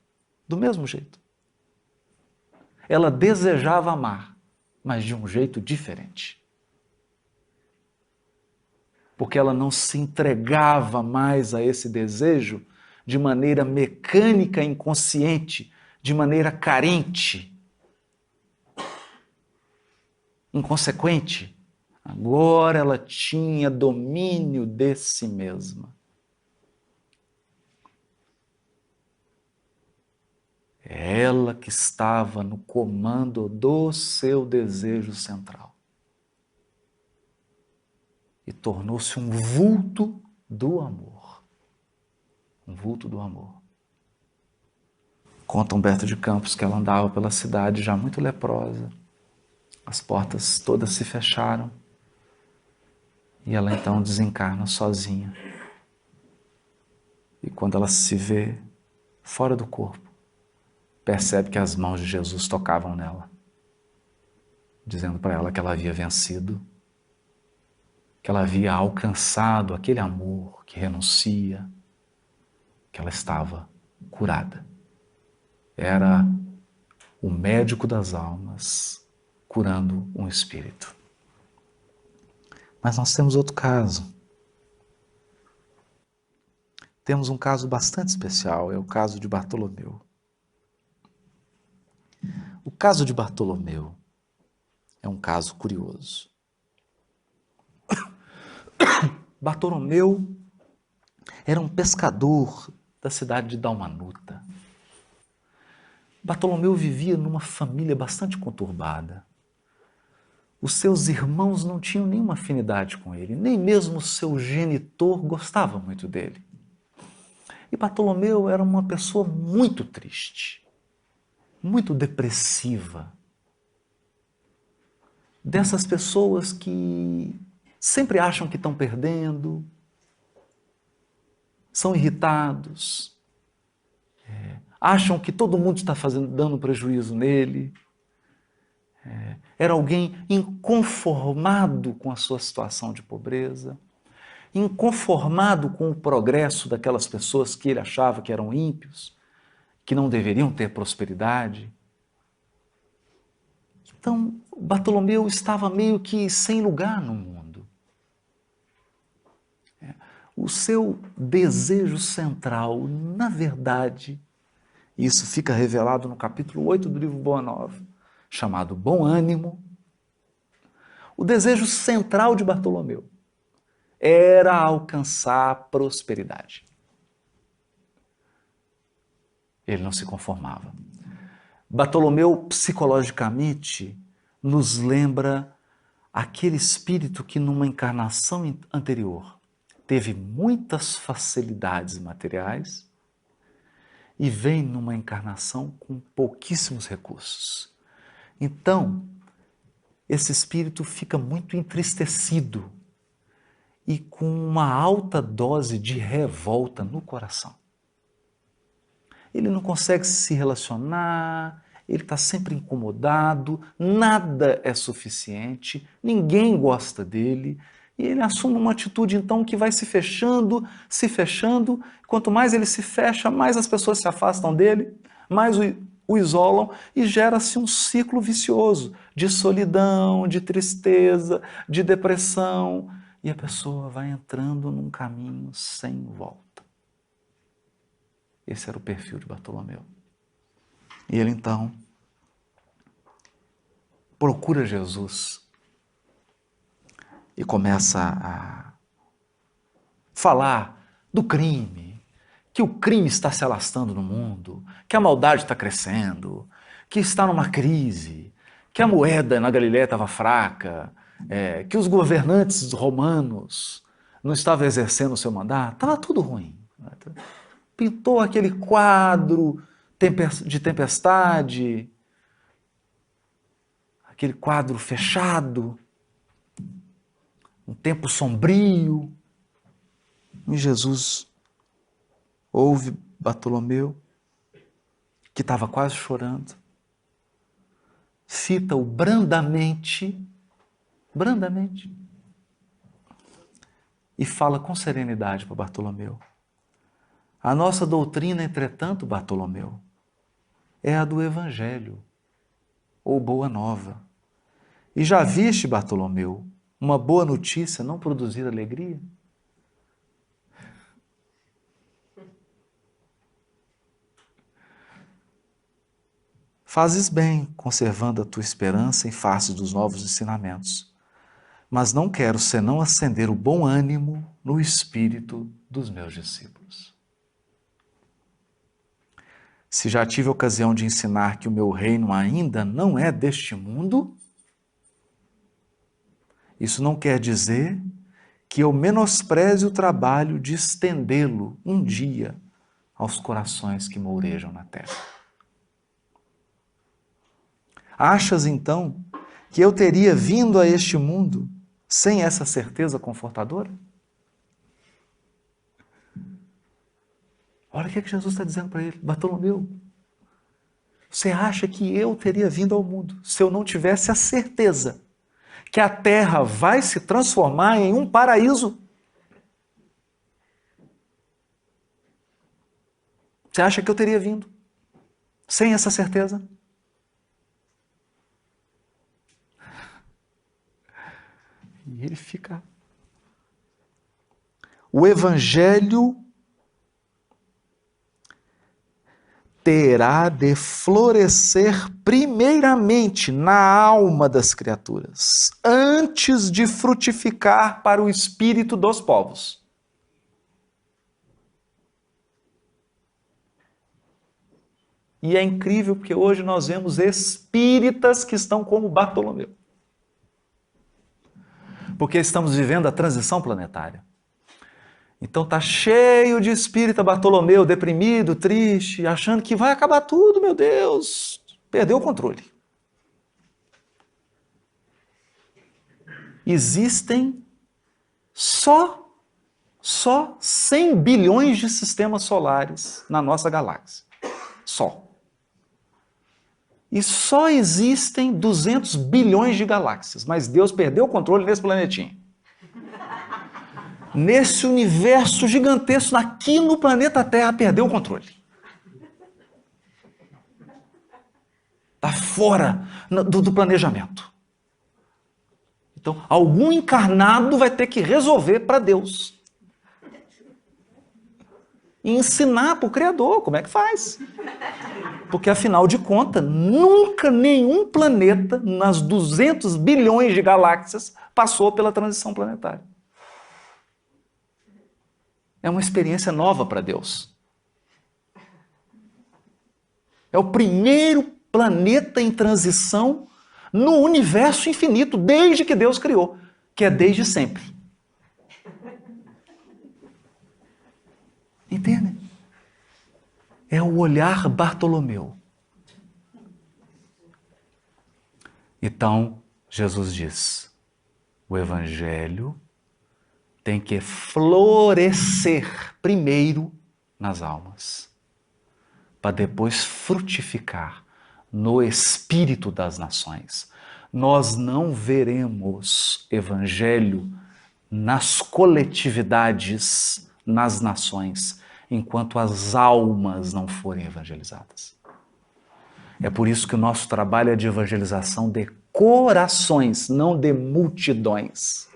do mesmo jeito. Ela desejava amar, mas de um jeito diferente. Porque ela não se entregava mais a esse desejo de maneira mecânica, inconsciente, de maneira carente, inconsequente. Agora ela tinha domínio de si mesma. É ela que estava no comando do seu desejo central. E tornou-se um vulto do amor. Um vulto do amor. Conta Humberto de Campos que ela andava pela cidade já muito leprosa. As portas todas se fecharam. E ela então desencarna sozinha. E quando ela se vê fora do corpo, percebe que as mãos de Jesus tocavam nela, dizendo para ela que ela havia vencido, que ela havia alcançado aquele amor que renuncia, que ela estava curada. Era o médico das almas curando um espírito. Mas nós temos outro caso. Temos um caso bastante especial, é o caso de Bartolomeu. O caso de Bartolomeu é um caso curioso. Bartolomeu era um pescador da cidade de Dalmanuta. Bartolomeu vivia numa família bastante conturbada. Os seus irmãos não tinham nenhuma afinidade com ele, nem mesmo o seu genitor gostava muito dele. E Bartolomeu era uma pessoa muito triste, muito depressiva. Dessas pessoas que sempre acham que estão perdendo, são irritados, acham que todo mundo está dando prejuízo nele. Era alguém inconformado com a sua situação de pobreza, inconformado com o progresso daquelas pessoas que ele achava que eram ímpios, que não deveriam ter prosperidade. Então, Bartolomeu estava meio que sem lugar no mundo. O seu desejo central, na verdade, isso fica revelado no capítulo 8 do livro Boa Nova, chamado Bom Ânimo. O desejo central de Bartolomeu era alcançar a prosperidade. Ele não se conformava. Bartolomeu, psicologicamente, nos lembra aquele espírito que numa encarnação anterior teve muitas facilidades materiais e vem numa encarnação com pouquíssimos recursos. Então, esse espírito fica muito entristecido e com uma alta dose de revolta no coração. Ele não consegue se relacionar, ele está sempre incomodado, nada é suficiente, ninguém gosta dele, e ele assume uma atitude então que vai se fechando, quanto mais ele se fecha, mais as pessoas se afastam dele, mais o isolam, e gera-se um ciclo vicioso de solidão, de tristeza, de depressão, e a pessoa vai entrando num caminho sem volta. Esse era o perfil de Bartolomeu. E ele então procura Jesus e começa a falar do crime, que o crime está se alastrando no mundo, que a maldade está crescendo, que está numa crise, que a moeda na Galileia estava fraca, que os governantes romanos não estavam exercendo o seu mandato, estava tudo ruim. Pintou aquele quadro de tempestade, aquele quadro fechado, um tempo sombrio. E Jesus ouve Bartolomeu, que estava quase chorando, fita-o brandamente, e fala com serenidade para Bartolomeu. A nossa doutrina, entretanto, Bartolomeu, é a do Evangelho, ou Boa Nova. E já viste, Bartolomeu, uma boa notícia não produzir alegria? Fazes bem, conservando a tua esperança em face dos novos ensinamentos, mas não quero senão acender o bom ânimo no espírito dos meus discípulos. Se já tive ocasião de ensinar que o meu reino ainda não é deste mundo, isso não quer dizer que eu menospreze o trabalho de estendê-lo um dia aos corações que mourejam na terra. Achas, então, que eu teria vindo a este mundo sem essa certeza confortadora? Olha o que Jesus está dizendo para ele. Bartolomeu, você acha que eu teria vindo ao mundo se eu não tivesse a certeza que a terra vai se transformar em um paraíso? Você acha que eu teria vindo sem essa certeza? E ele fica... O Evangelho terá de florescer primeiramente na alma das criaturas, antes de frutificar para o espírito dos povos. E é incrível porque hoje nós vemos espíritas que estão como Bartolomeu. Porque estamos vivendo a transição planetária. Então está cheio de espírita Bartolomeu, deprimido, triste, achando que vai acabar tudo, meu Deus. Perdeu o controle. Existem só 100 bilhões de sistemas solares na nossa galáxia. Só. E só existem 200 bilhões de galáxias, mas Deus perdeu o controle nesse planetinha. Nesse universo gigantesco, aqui no planeta Terra, perdeu o controle. Está fora do planejamento. Então, algum encarnado vai ter que resolver para Deus. E ensinar para o Criador como é que faz. Porque, afinal de contas, nunca nenhum planeta, nas 200 bilhões de galáxias, passou pela transição planetária. É uma experiência nova para Deus. É o primeiro planeta em transição no universo infinito, desde que Deus criou, que é desde sempre. Entende? É o olhar Bartolomeu. Então, Jesus diz, o Evangelho tem que florescer primeiro nas almas, para depois frutificar no espírito das nações. Nós não veremos Evangelho nas coletividades, nas nações, enquanto as almas não forem evangelizadas. É por isso que o nosso trabalho é de evangelização de corações, não de multidões.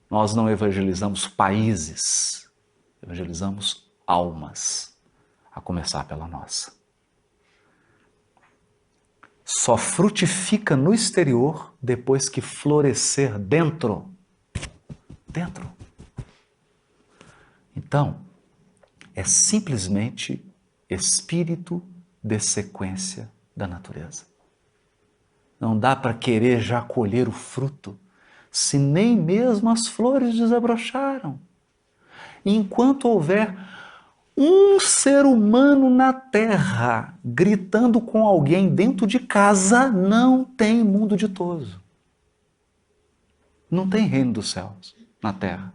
Nós não evangelizamos países, evangelizamos almas, a começar pela nossa. Só frutifica no exterior depois que florescer dentro. Dentro. Então, é simplesmente espírito de sequência da natureza. Não dá para querer já colher o fruto, se nem mesmo as flores desabrocharam. E enquanto houver um ser humano na terra gritando com alguém dentro de casa, não tem mundo ditoso. Não tem reino dos céus na terra.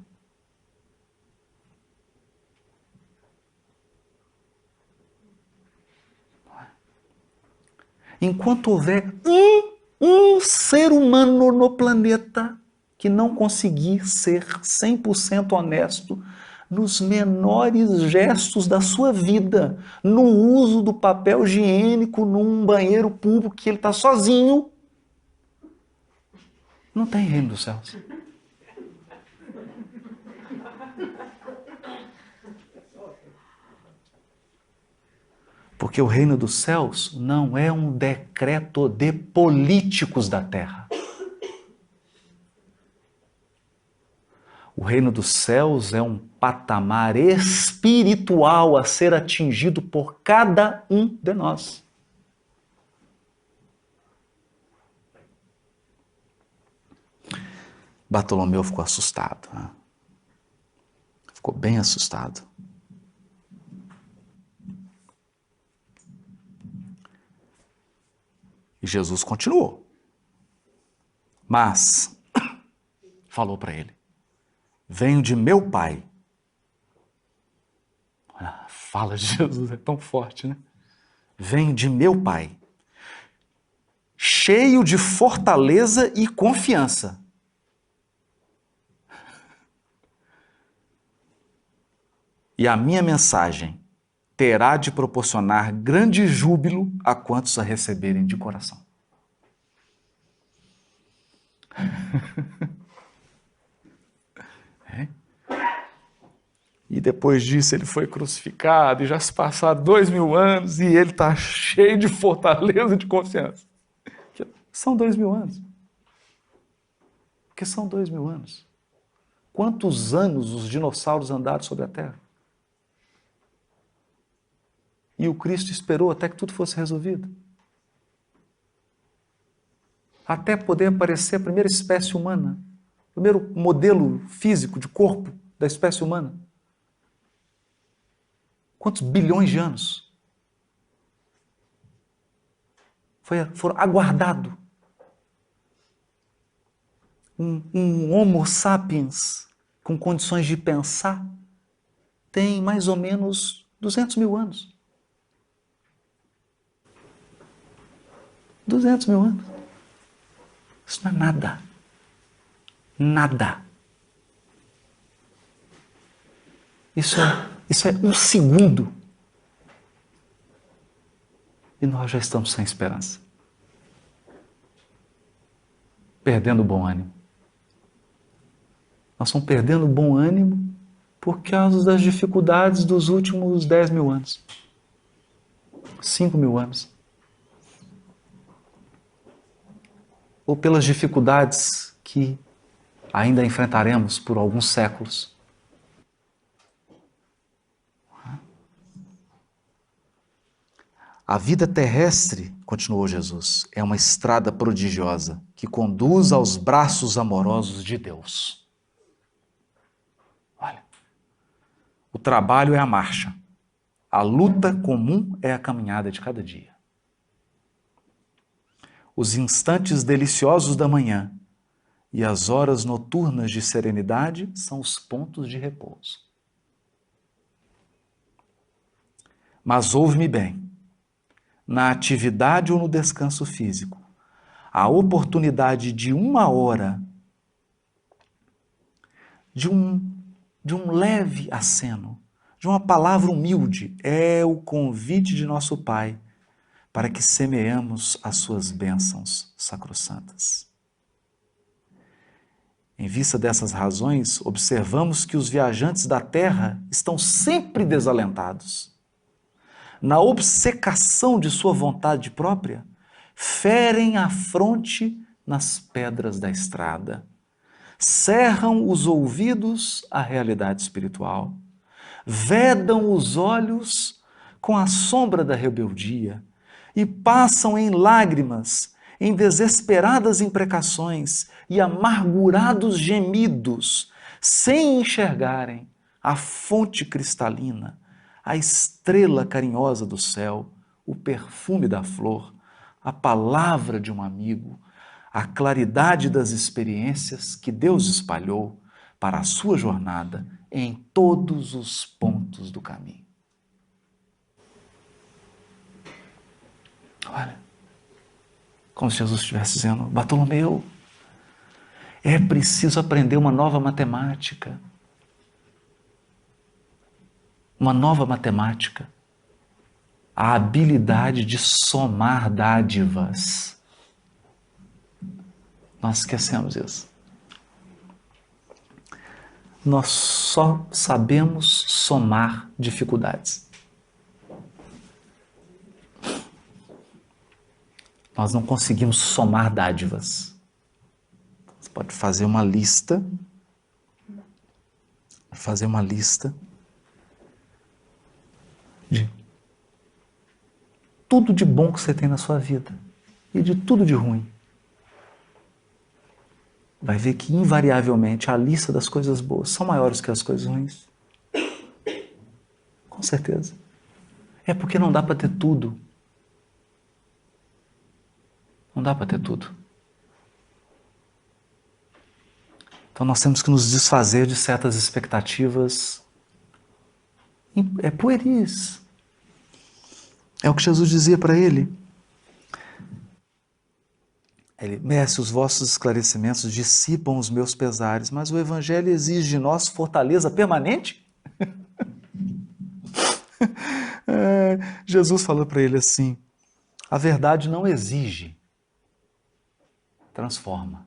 Enquanto houver um ser humano no planeta que não conseguir ser 100% honesto nos menores gestos da sua vida, no uso do papel higiênico num banheiro público que ele está sozinho, não tem reino dos céus. Porque o reino dos céus não é um decreto de políticos da terra. O reino dos céus é um patamar espiritual a ser atingido por cada um de nós. Bartolomeu ficou assustado. Né? Ficou bem assustado. E Jesus continuou. Mas falou para ele: venho de meu Pai. A fala de Jesus é tão forte, né? Venho de meu Pai, cheio de fortaleza e confiança. E a minha mensagem terá de proporcionar grande júbilo a quantos a receberem de coração. É? E depois disso ele foi crucificado e já se passaram 2000 anos e ele está cheio de fortaleza e de confiança. São 2000 anos. Porque são 2000 anos. Quantos anos os dinossauros andaram sobre a Terra? E o Cristo esperou até que tudo fosse resolvido. Até poder aparecer a primeira espécie humana. O primeiro modelo físico de corpo da espécie humana. Quantos bilhões de anos? Foram aguardado. Um Homo sapiens com condições de pensar tem mais ou menos 200 mil anos. 200 mil anos. Isso não é nada. Nada. Isso é um segundo. E nós já estamos sem esperança. Perdendo o bom ânimo. Nós estamos perdendo o bom ânimo por causa das dificuldades dos últimos 10 mil anos. 5 mil anos. Ou pelas dificuldades que ainda enfrentaremos por alguns séculos. A vida terrestre, continuou Jesus, é uma estrada prodigiosa que conduz aos braços amorosos de Deus. Olha, o trabalho é a marcha, a luta comum é a caminhada de cada dia. Os instantes deliciosos da manhã e as horas noturnas de serenidade são os pontos de repouso. Mas ouve-me bem, na atividade ou no descanso físico, a oportunidade de 1 hora, de um leve aceno, de uma palavra humilde, é o convite de nosso Pai para que semeemos as suas bênçãos sacrossantas. Em vista dessas razões, observamos que os viajantes da terra estão sempre desalentados. Na obcecação de sua vontade própria, ferem a fronte nas pedras da estrada, cerram os ouvidos à realidade espiritual, vedam os olhos com a sombra da rebeldia e passam em lágrimas, em desesperadas imprecações e amargurados gemidos, sem enxergarem a fonte cristalina, a estrela carinhosa do céu, o perfume da flor, a palavra de um amigo, a claridade das experiências que Deus espalhou para a sua jornada em todos os pontos do caminho. Olha, como se Jesus estivesse dizendo: Bartolomeu, é preciso aprender uma nova matemática. Uma nova matemática, a habilidade de somar dádivas. Nós esquecemos isso. Nós só sabemos somar dificuldades. Nós não conseguimos somar dádivas. Você pode fazer uma lista, de tudo de bom que você tem na sua vida e de tudo de ruim. Vai ver que, invariavelmente, a lista das coisas boas são maiores que as coisas ruins. Com certeza. É porque não dá para ter tudo. Não dá para ter tudo. Então nós temos que nos desfazer de certas expectativas pueris. É o que Jesus dizia para ele. Mestre, os vossos esclarecimentos dissipam os meus pesares, mas o Evangelho exige de nós fortaleza permanente? Jesus falou para ele assim: a verdade não exige, transforma.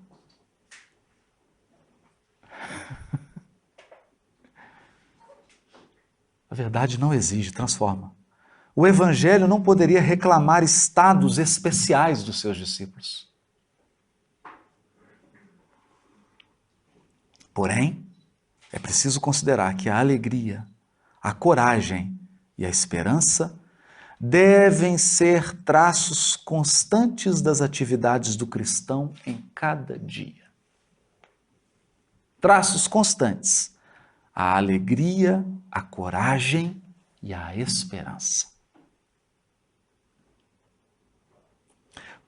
A verdade não exige, transforma. O Evangelho não poderia reclamar estados especiais dos seus discípulos. Porém, é preciso considerar que a alegria, a coragem e a esperança devem ser traços constantes das atividades do cristão em cada dia. Traços constantes. A alegria, a coragem e a esperança.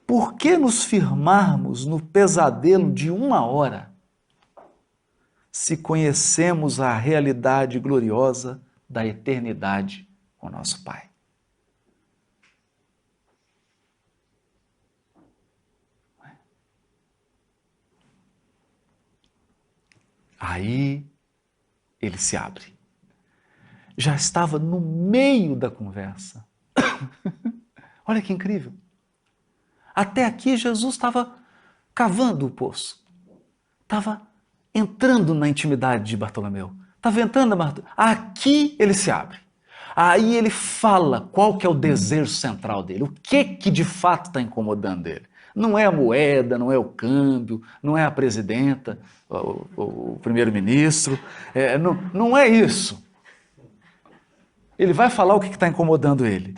Por que nos firmarmos no pesadelo de 1 hora, se conhecemos a realidade gloriosa da eternidade com nosso Pai? Aí ele se abre. Já estava no meio da conversa. Olha que incrível. Até aqui Jesus estava cavando o poço. Estava entrando na intimidade de Bartolomeu. Estava entrando na... Aqui ele se abre. Aí ele fala qual que é o desejo central dele. O que de fato está incomodando ele. Não é a moeda, não é o câmbio, não é a presidenta, o primeiro-ministro, não é isso. Ele vai falar o que está incomodando ele.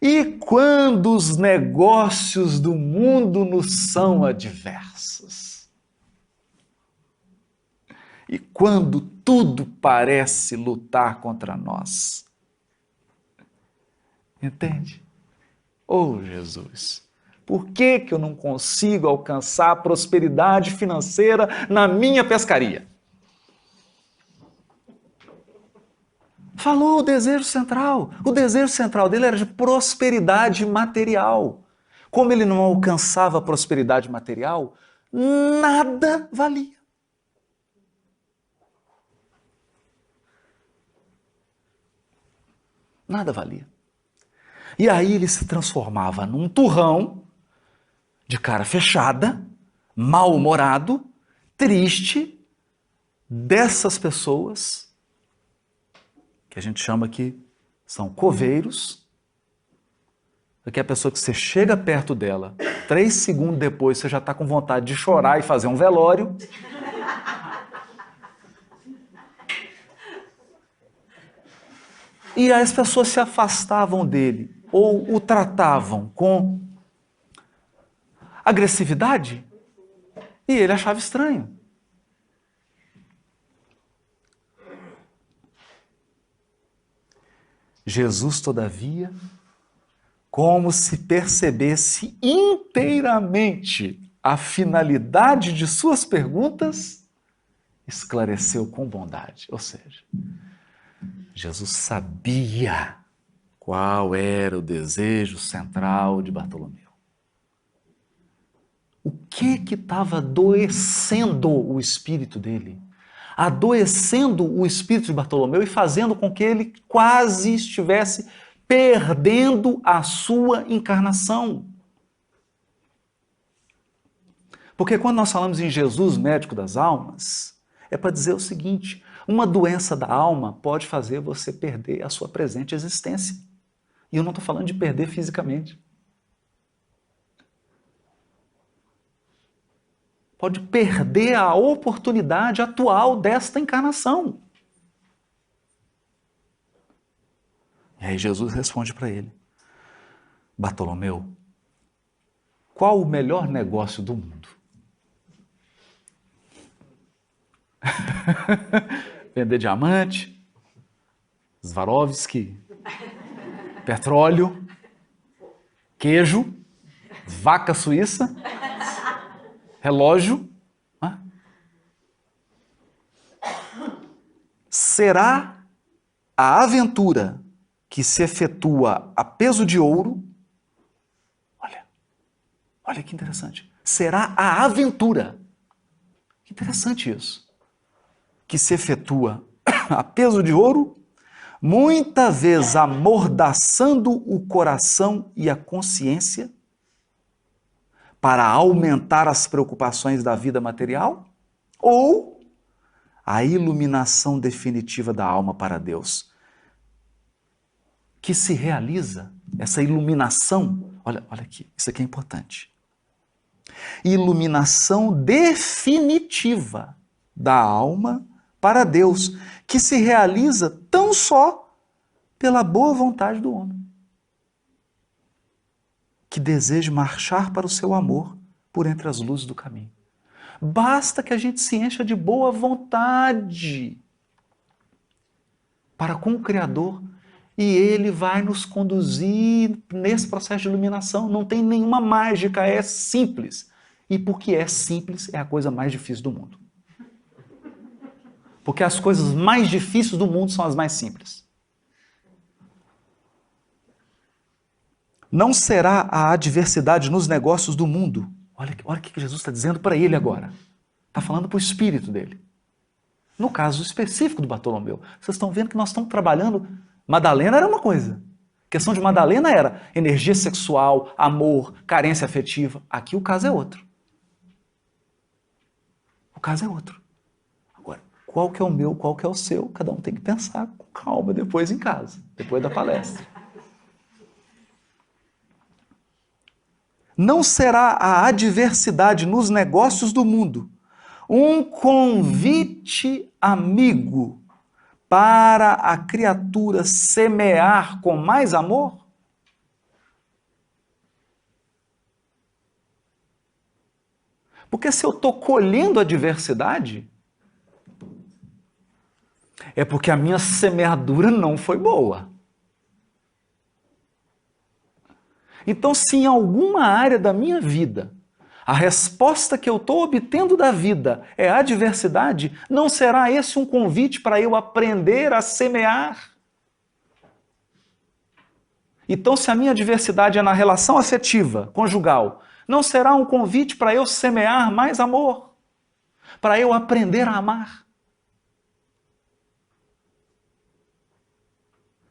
E quando os negócios do mundo nos são adversos? E quando tudo parece lutar contra nós? Entende? Oh, Jesus, por que eu não consigo alcançar a prosperidade financeira na minha pescaria? Falou o desejo central. O desejo central dele era de prosperidade material. Como ele não alcançava a prosperidade material, nada valia. Nada valia. E aí ele se transformava num turrão, de cara fechada, mal-humorado, triste, dessas pessoas que a gente chama que são coveiros, que é a pessoa que você chega perto dela, 3 segundos depois você já está com vontade de chorar e fazer um velório. E as pessoas se afastavam dele ou o tratavam com agressividade e ele achava estranho. Jesus, todavia, como se percebesse inteiramente a finalidade de suas perguntas, esclareceu com bondade. Ou seja, Jesus sabia qual era o desejo central de Bartolomeu. O que estava adoecendo o espírito dele? Adoecendo o espírito de Bartolomeu e fazendo com que ele quase estivesse perdendo a sua encarnação. Porque quando nós falamos em Jesus, médico das almas, é para dizer o seguinte: uma doença da alma pode fazer você perder a sua presente existência. E eu não estou falando de perder fisicamente. Pode perder a oportunidade atual desta encarnação. E aí Jesus responde para ele: Bartolomeu, qual o melhor negócio do mundo? Vender diamante, Swarovski, petróleo, queijo, vaca suíça, relógio. Será a aventura que se efetua a peso de ouro? Olha que interessante. Será a aventura. Que interessante isso. Que se efetua a peso de ouro, muitas vezes amordaçando o coração e a consciência para aumentar as preocupações da vida material, ou a iluminação definitiva da alma para Deus, que se realiza, essa iluminação, olha aqui, isso aqui é importante. Iluminação definitiva da alma para Deus, que se realiza tão só pela boa vontade do homem, que deseja marchar para o seu amor por entre as luzes do caminho. Basta que a gente se encha de boa vontade para com o Criador e Ele vai nos conduzir nesse processo de iluminação. Não tem nenhuma mágica, é simples. E porque é simples, é a coisa mais difícil do mundo. Porque as coisas mais difíceis do mundo são as mais simples. Não será a adversidade nos negócios do mundo. Olha o que Jesus está dizendo para ele agora. Está falando para o espírito dele. No caso específico do Bartolomeu, vocês estão vendo que nós estamos trabalhando. Madalena era uma coisa. A questão de Madalena era energia sexual, amor, carência afetiva. Aqui o caso é outro. O caso é outro. Agora, qual que é o meu, qual que é o seu? Cada um tem que pensar com calma depois em casa, depois da palestra. não será a adversidade nos negócios do mundo um convite amigo para a criatura semear com mais amor? Porque se eu estou colhendo adversidade, é porque a minha semeadura não foi boa. Então, se em alguma área da minha vida a resposta que eu estou obtendo da vida é adversidade, não será esse um convite para eu aprender a semear? Então, se a minha adversidade é na relação afetiva, conjugal, não será um convite para eu semear mais amor? Para eu aprender a amar?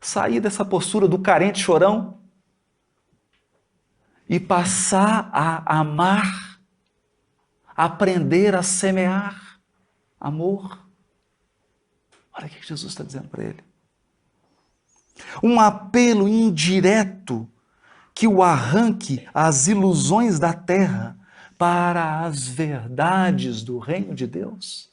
Sair dessa postura do carente chorão e passar a amar, aprender a semear amor. Olha o que Jesus está dizendo para ele. Um apelo indireto que o arranque às ilusões da terra para as verdades do reino de Deus.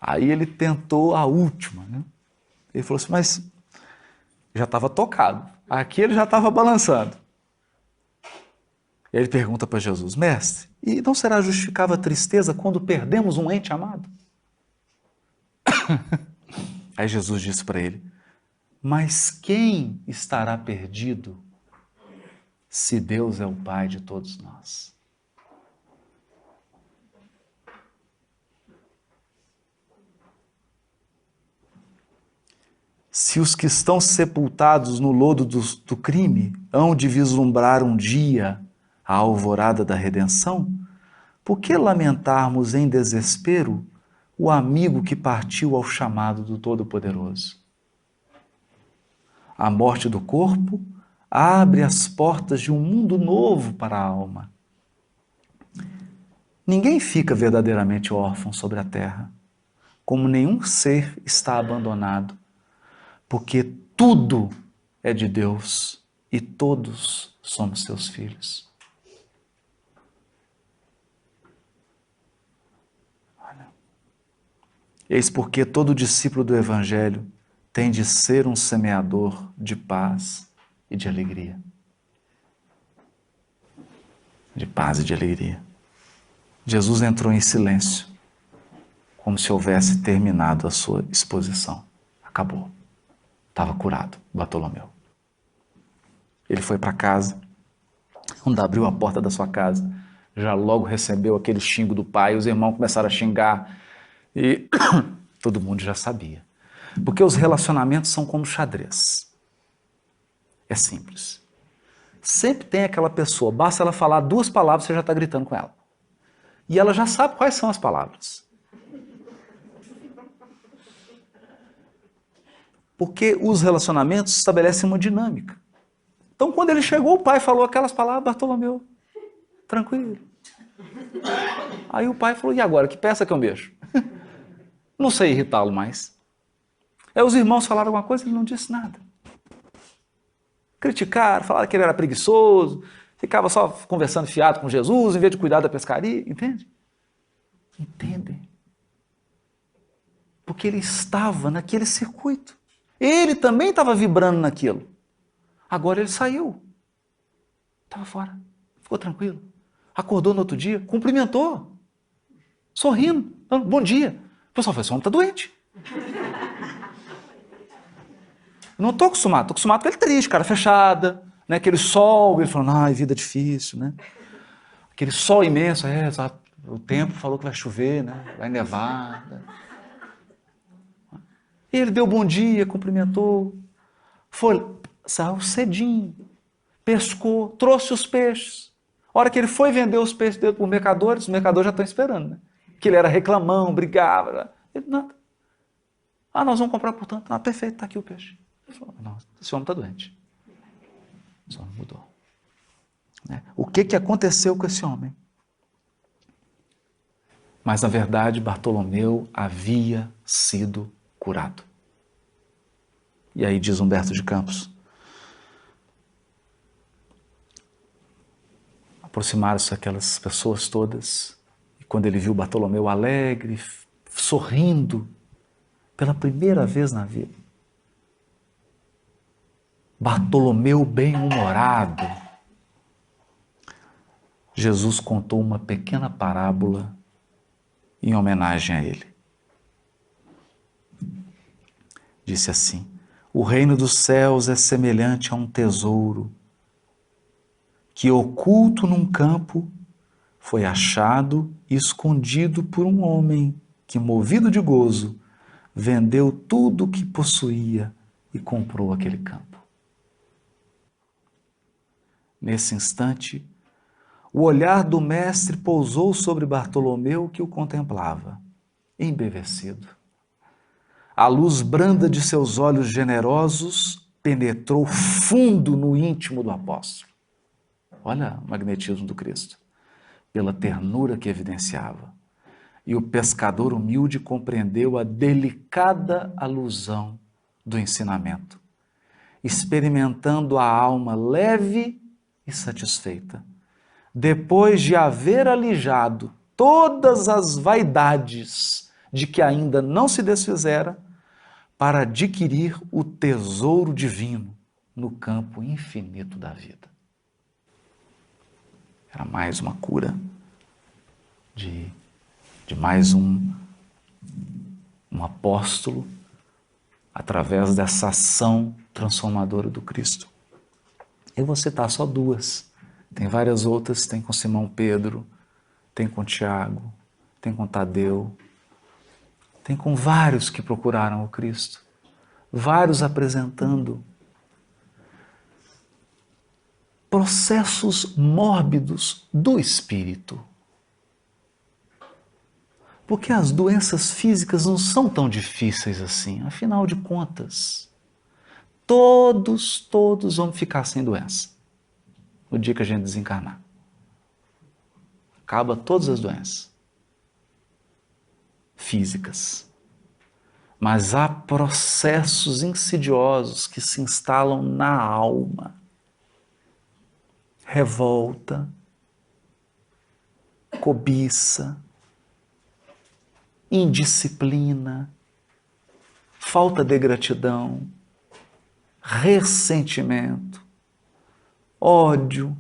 Aí ele tentou a última, né? Ele falou assim, mas já estava tocado. Aqui ele já estava balançando. Ele pergunta para Jesus, mestre, e não será justificável a tristeza quando perdemos um ente amado? Aí Jesus disse para ele, mas quem estará perdido se Deus é o Pai de todos nós? Se os que estão sepultados no lodo do crime hão de vislumbrar um dia a alvorada da redenção, por que lamentarmos em desespero o amigo que partiu ao chamado do Todo-Poderoso? A morte do corpo abre as portas de um mundo novo para a alma. Ninguém fica verdadeiramente órfão sobre a terra, como nenhum ser está abandonado, porque tudo é de Deus e todos somos seus filhos. Olha. Eis porque todo discípulo do Evangelho tem de ser um semeador de paz e de alegria. De paz e de alegria. Jesus entrou em silêncio, como se houvesse terminado a sua exposição. Acabou. Estava curado, Bartolomeu. Ele foi para casa, quando abriu a porta da sua casa, já logo recebeu aquele xingo do pai, os irmãos começaram a xingar e todo mundo já sabia. Porque os relacionamentos são como xadrez. É simples. Sempre tem aquela pessoa, basta ela falar 2 palavras, você já está gritando com ela. E ela já sabe quais são as palavras. Porque os relacionamentos estabelecem uma dinâmica. Então, quando ele chegou, o pai falou aquelas palavras, Bartolomeu, tranquilo. Aí o pai falou, e agora, que peça que é um beijo? Não sei irritá-lo mais. Aí os irmãos falaram alguma coisa, ele não disse nada. Criticaram, falaram que ele era preguiçoso, ficava só conversando fiado com Jesus, em vez de cuidar da pescaria, entende? Entendem? Porque ele estava naquele circuito. Ele também estava vibrando naquilo. Agora ele saiu. Estava fora. Ficou tranquilo. Acordou no outro dia, cumprimentou. Sorrindo. Dando bom dia. O pessoal falou, esse homem está doente. Eu não estou acostumado. Estou acostumado com ele triste, cara fechada. Né? Aquele sol. Ele falando, ai, vida difícil. Né? Aquele sol imenso. O tempo falou que vai chover, né? Vai nevar. Né? Ele deu bom dia, cumprimentou, saiu cedinho, pescou, trouxe os peixes. A hora que ele foi vender os peixes dele para os mercadores já estão esperando, né? Que ele era reclamão, brigava. Ele, nada. Nós vamos comprar por tanto. Perfeito, está aqui o peixe. Ele falou, não, esse homem está doente. Esse homem mudou. Né? O que aconteceu com esse homem? Mas, na verdade, Bartolomeu havia sido curado. E aí diz Humberto de Campos: aproximaram-se aquelas pessoas todas, e quando ele viu Bartolomeu alegre, sorrindo, pela primeira vez na vida, Bartolomeu bem-humorado, Jesus contou uma pequena parábola em homenagem a ele. Disse assim: o reino dos céus é semelhante a um tesouro que, oculto num campo, foi achado e escondido por um homem que, movido de gozo, vendeu tudo o que possuía e comprou aquele campo. Nesse instante, o olhar do mestre pousou sobre Bartolomeu, que o contemplava, embevecido. A luz branda de seus olhos generosos penetrou fundo no íntimo do apóstolo. Olha o magnetismo do Cristo, pela ternura que evidenciava. E o pescador humilde compreendeu a delicada alusão do ensinamento, experimentando a alma leve e satisfeita, depois de haver alijado todas as vaidades de que ainda não se desfizera, para adquirir o tesouro divino no campo infinito da vida. Era mais uma cura de mais um apóstolo através dessa ação transformadora do Cristo. Eu vou citar só duas. Tem várias outras, tem com Simão Pedro, tem com Tiago, tem com Tadeu, tem com vários que procuraram o Cristo, vários apresentando processos mórbidos do espírito. Porque as doenças físicas não são tão difíceis assim, afinal de contas. Todos vão ficar sem doença no dia que a gente desencarnar. Acaba todas as doenças físicas. Mas há processos insidiosos que se instalam na alma. Revolta, cobiça, indisciplina, falta de gratidão, ressentimento, ódio,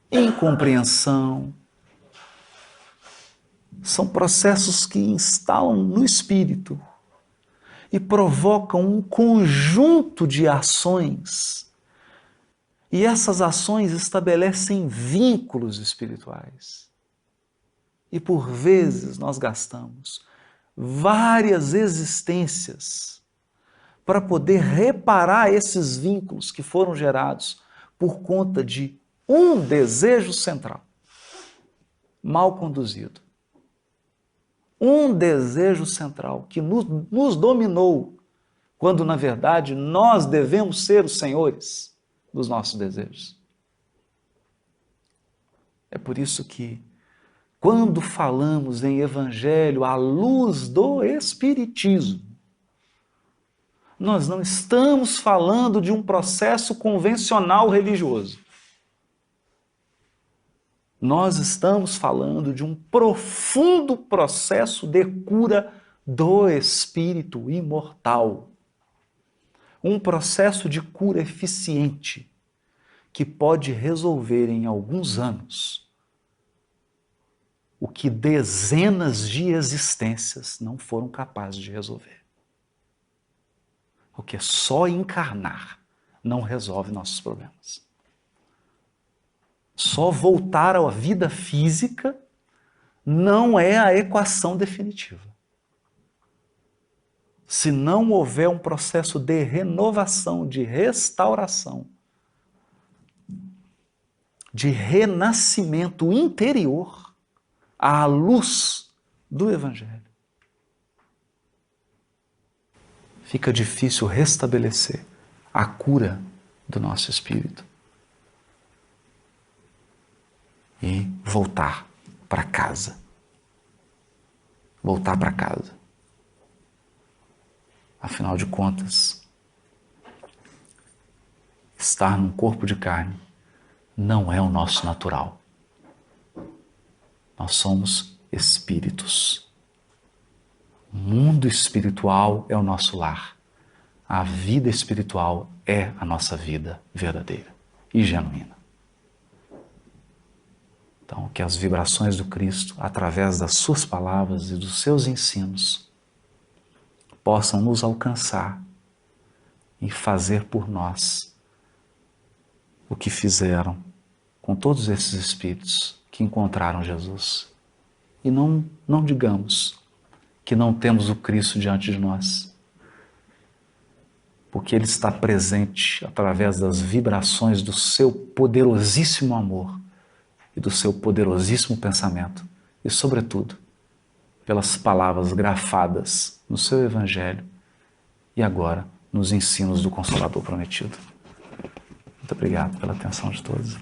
incompreensão. São processos que instalam no espírito e provocam um conjunto de ações. E essas ações estabelecem vínculos espirituais. E por vezes nós gastamos várias existências para poder reparar esses vínculos que foram gerados por conta de um desejo central, mal conduzido. Um desejo central que nos dominou, quando na verdade nós devemos ser os senhores dos nossos desejos. É por isso que, quando falamos em Evangelho à luz do Espiritismo, nós não estamos falando de um processo convencional religioso. Nós estamos falando de um profundo processo de cura do espírito imortal. Um processo de cura eficiente que pode resolver em alguns anos o que dezenas de existências não foram capazes de resolver. Porque só encarnar não resolve nossos problemas. Só voltar à vida física não é a equação definitiva. Se não houver um processo de renovação, de restauração, de renascimento interior à luz do Evangelho, fica difícil restabelecer a cura do nosso espírito e voltar para casa. voltar para casa. Afinal de contas, estar num corpo de carne não é o nosso natural. Nós somos espíritos. O mundo espiritual é o nosso lar. A vida espiritual é a nossa vida verdadeira e genuína. Então, que as vibrações do Cristo, através das suas palavras e dos seus ensinos, possam nos alcançar e fazer por nós o que fizeram com todos esses espíritos que encontraram Jesus. E não digamos que não temos o Cristo diante de nós, porque Ele está presente através das vibrações do seu poderosíssimo amor e do seu poderosíssimo pensamento, e, sobretudo, pelas palavras grafadas no seu Evangelho e agora nos ensinos do Consolador prometido. Muito obrigado pela atenção de todos.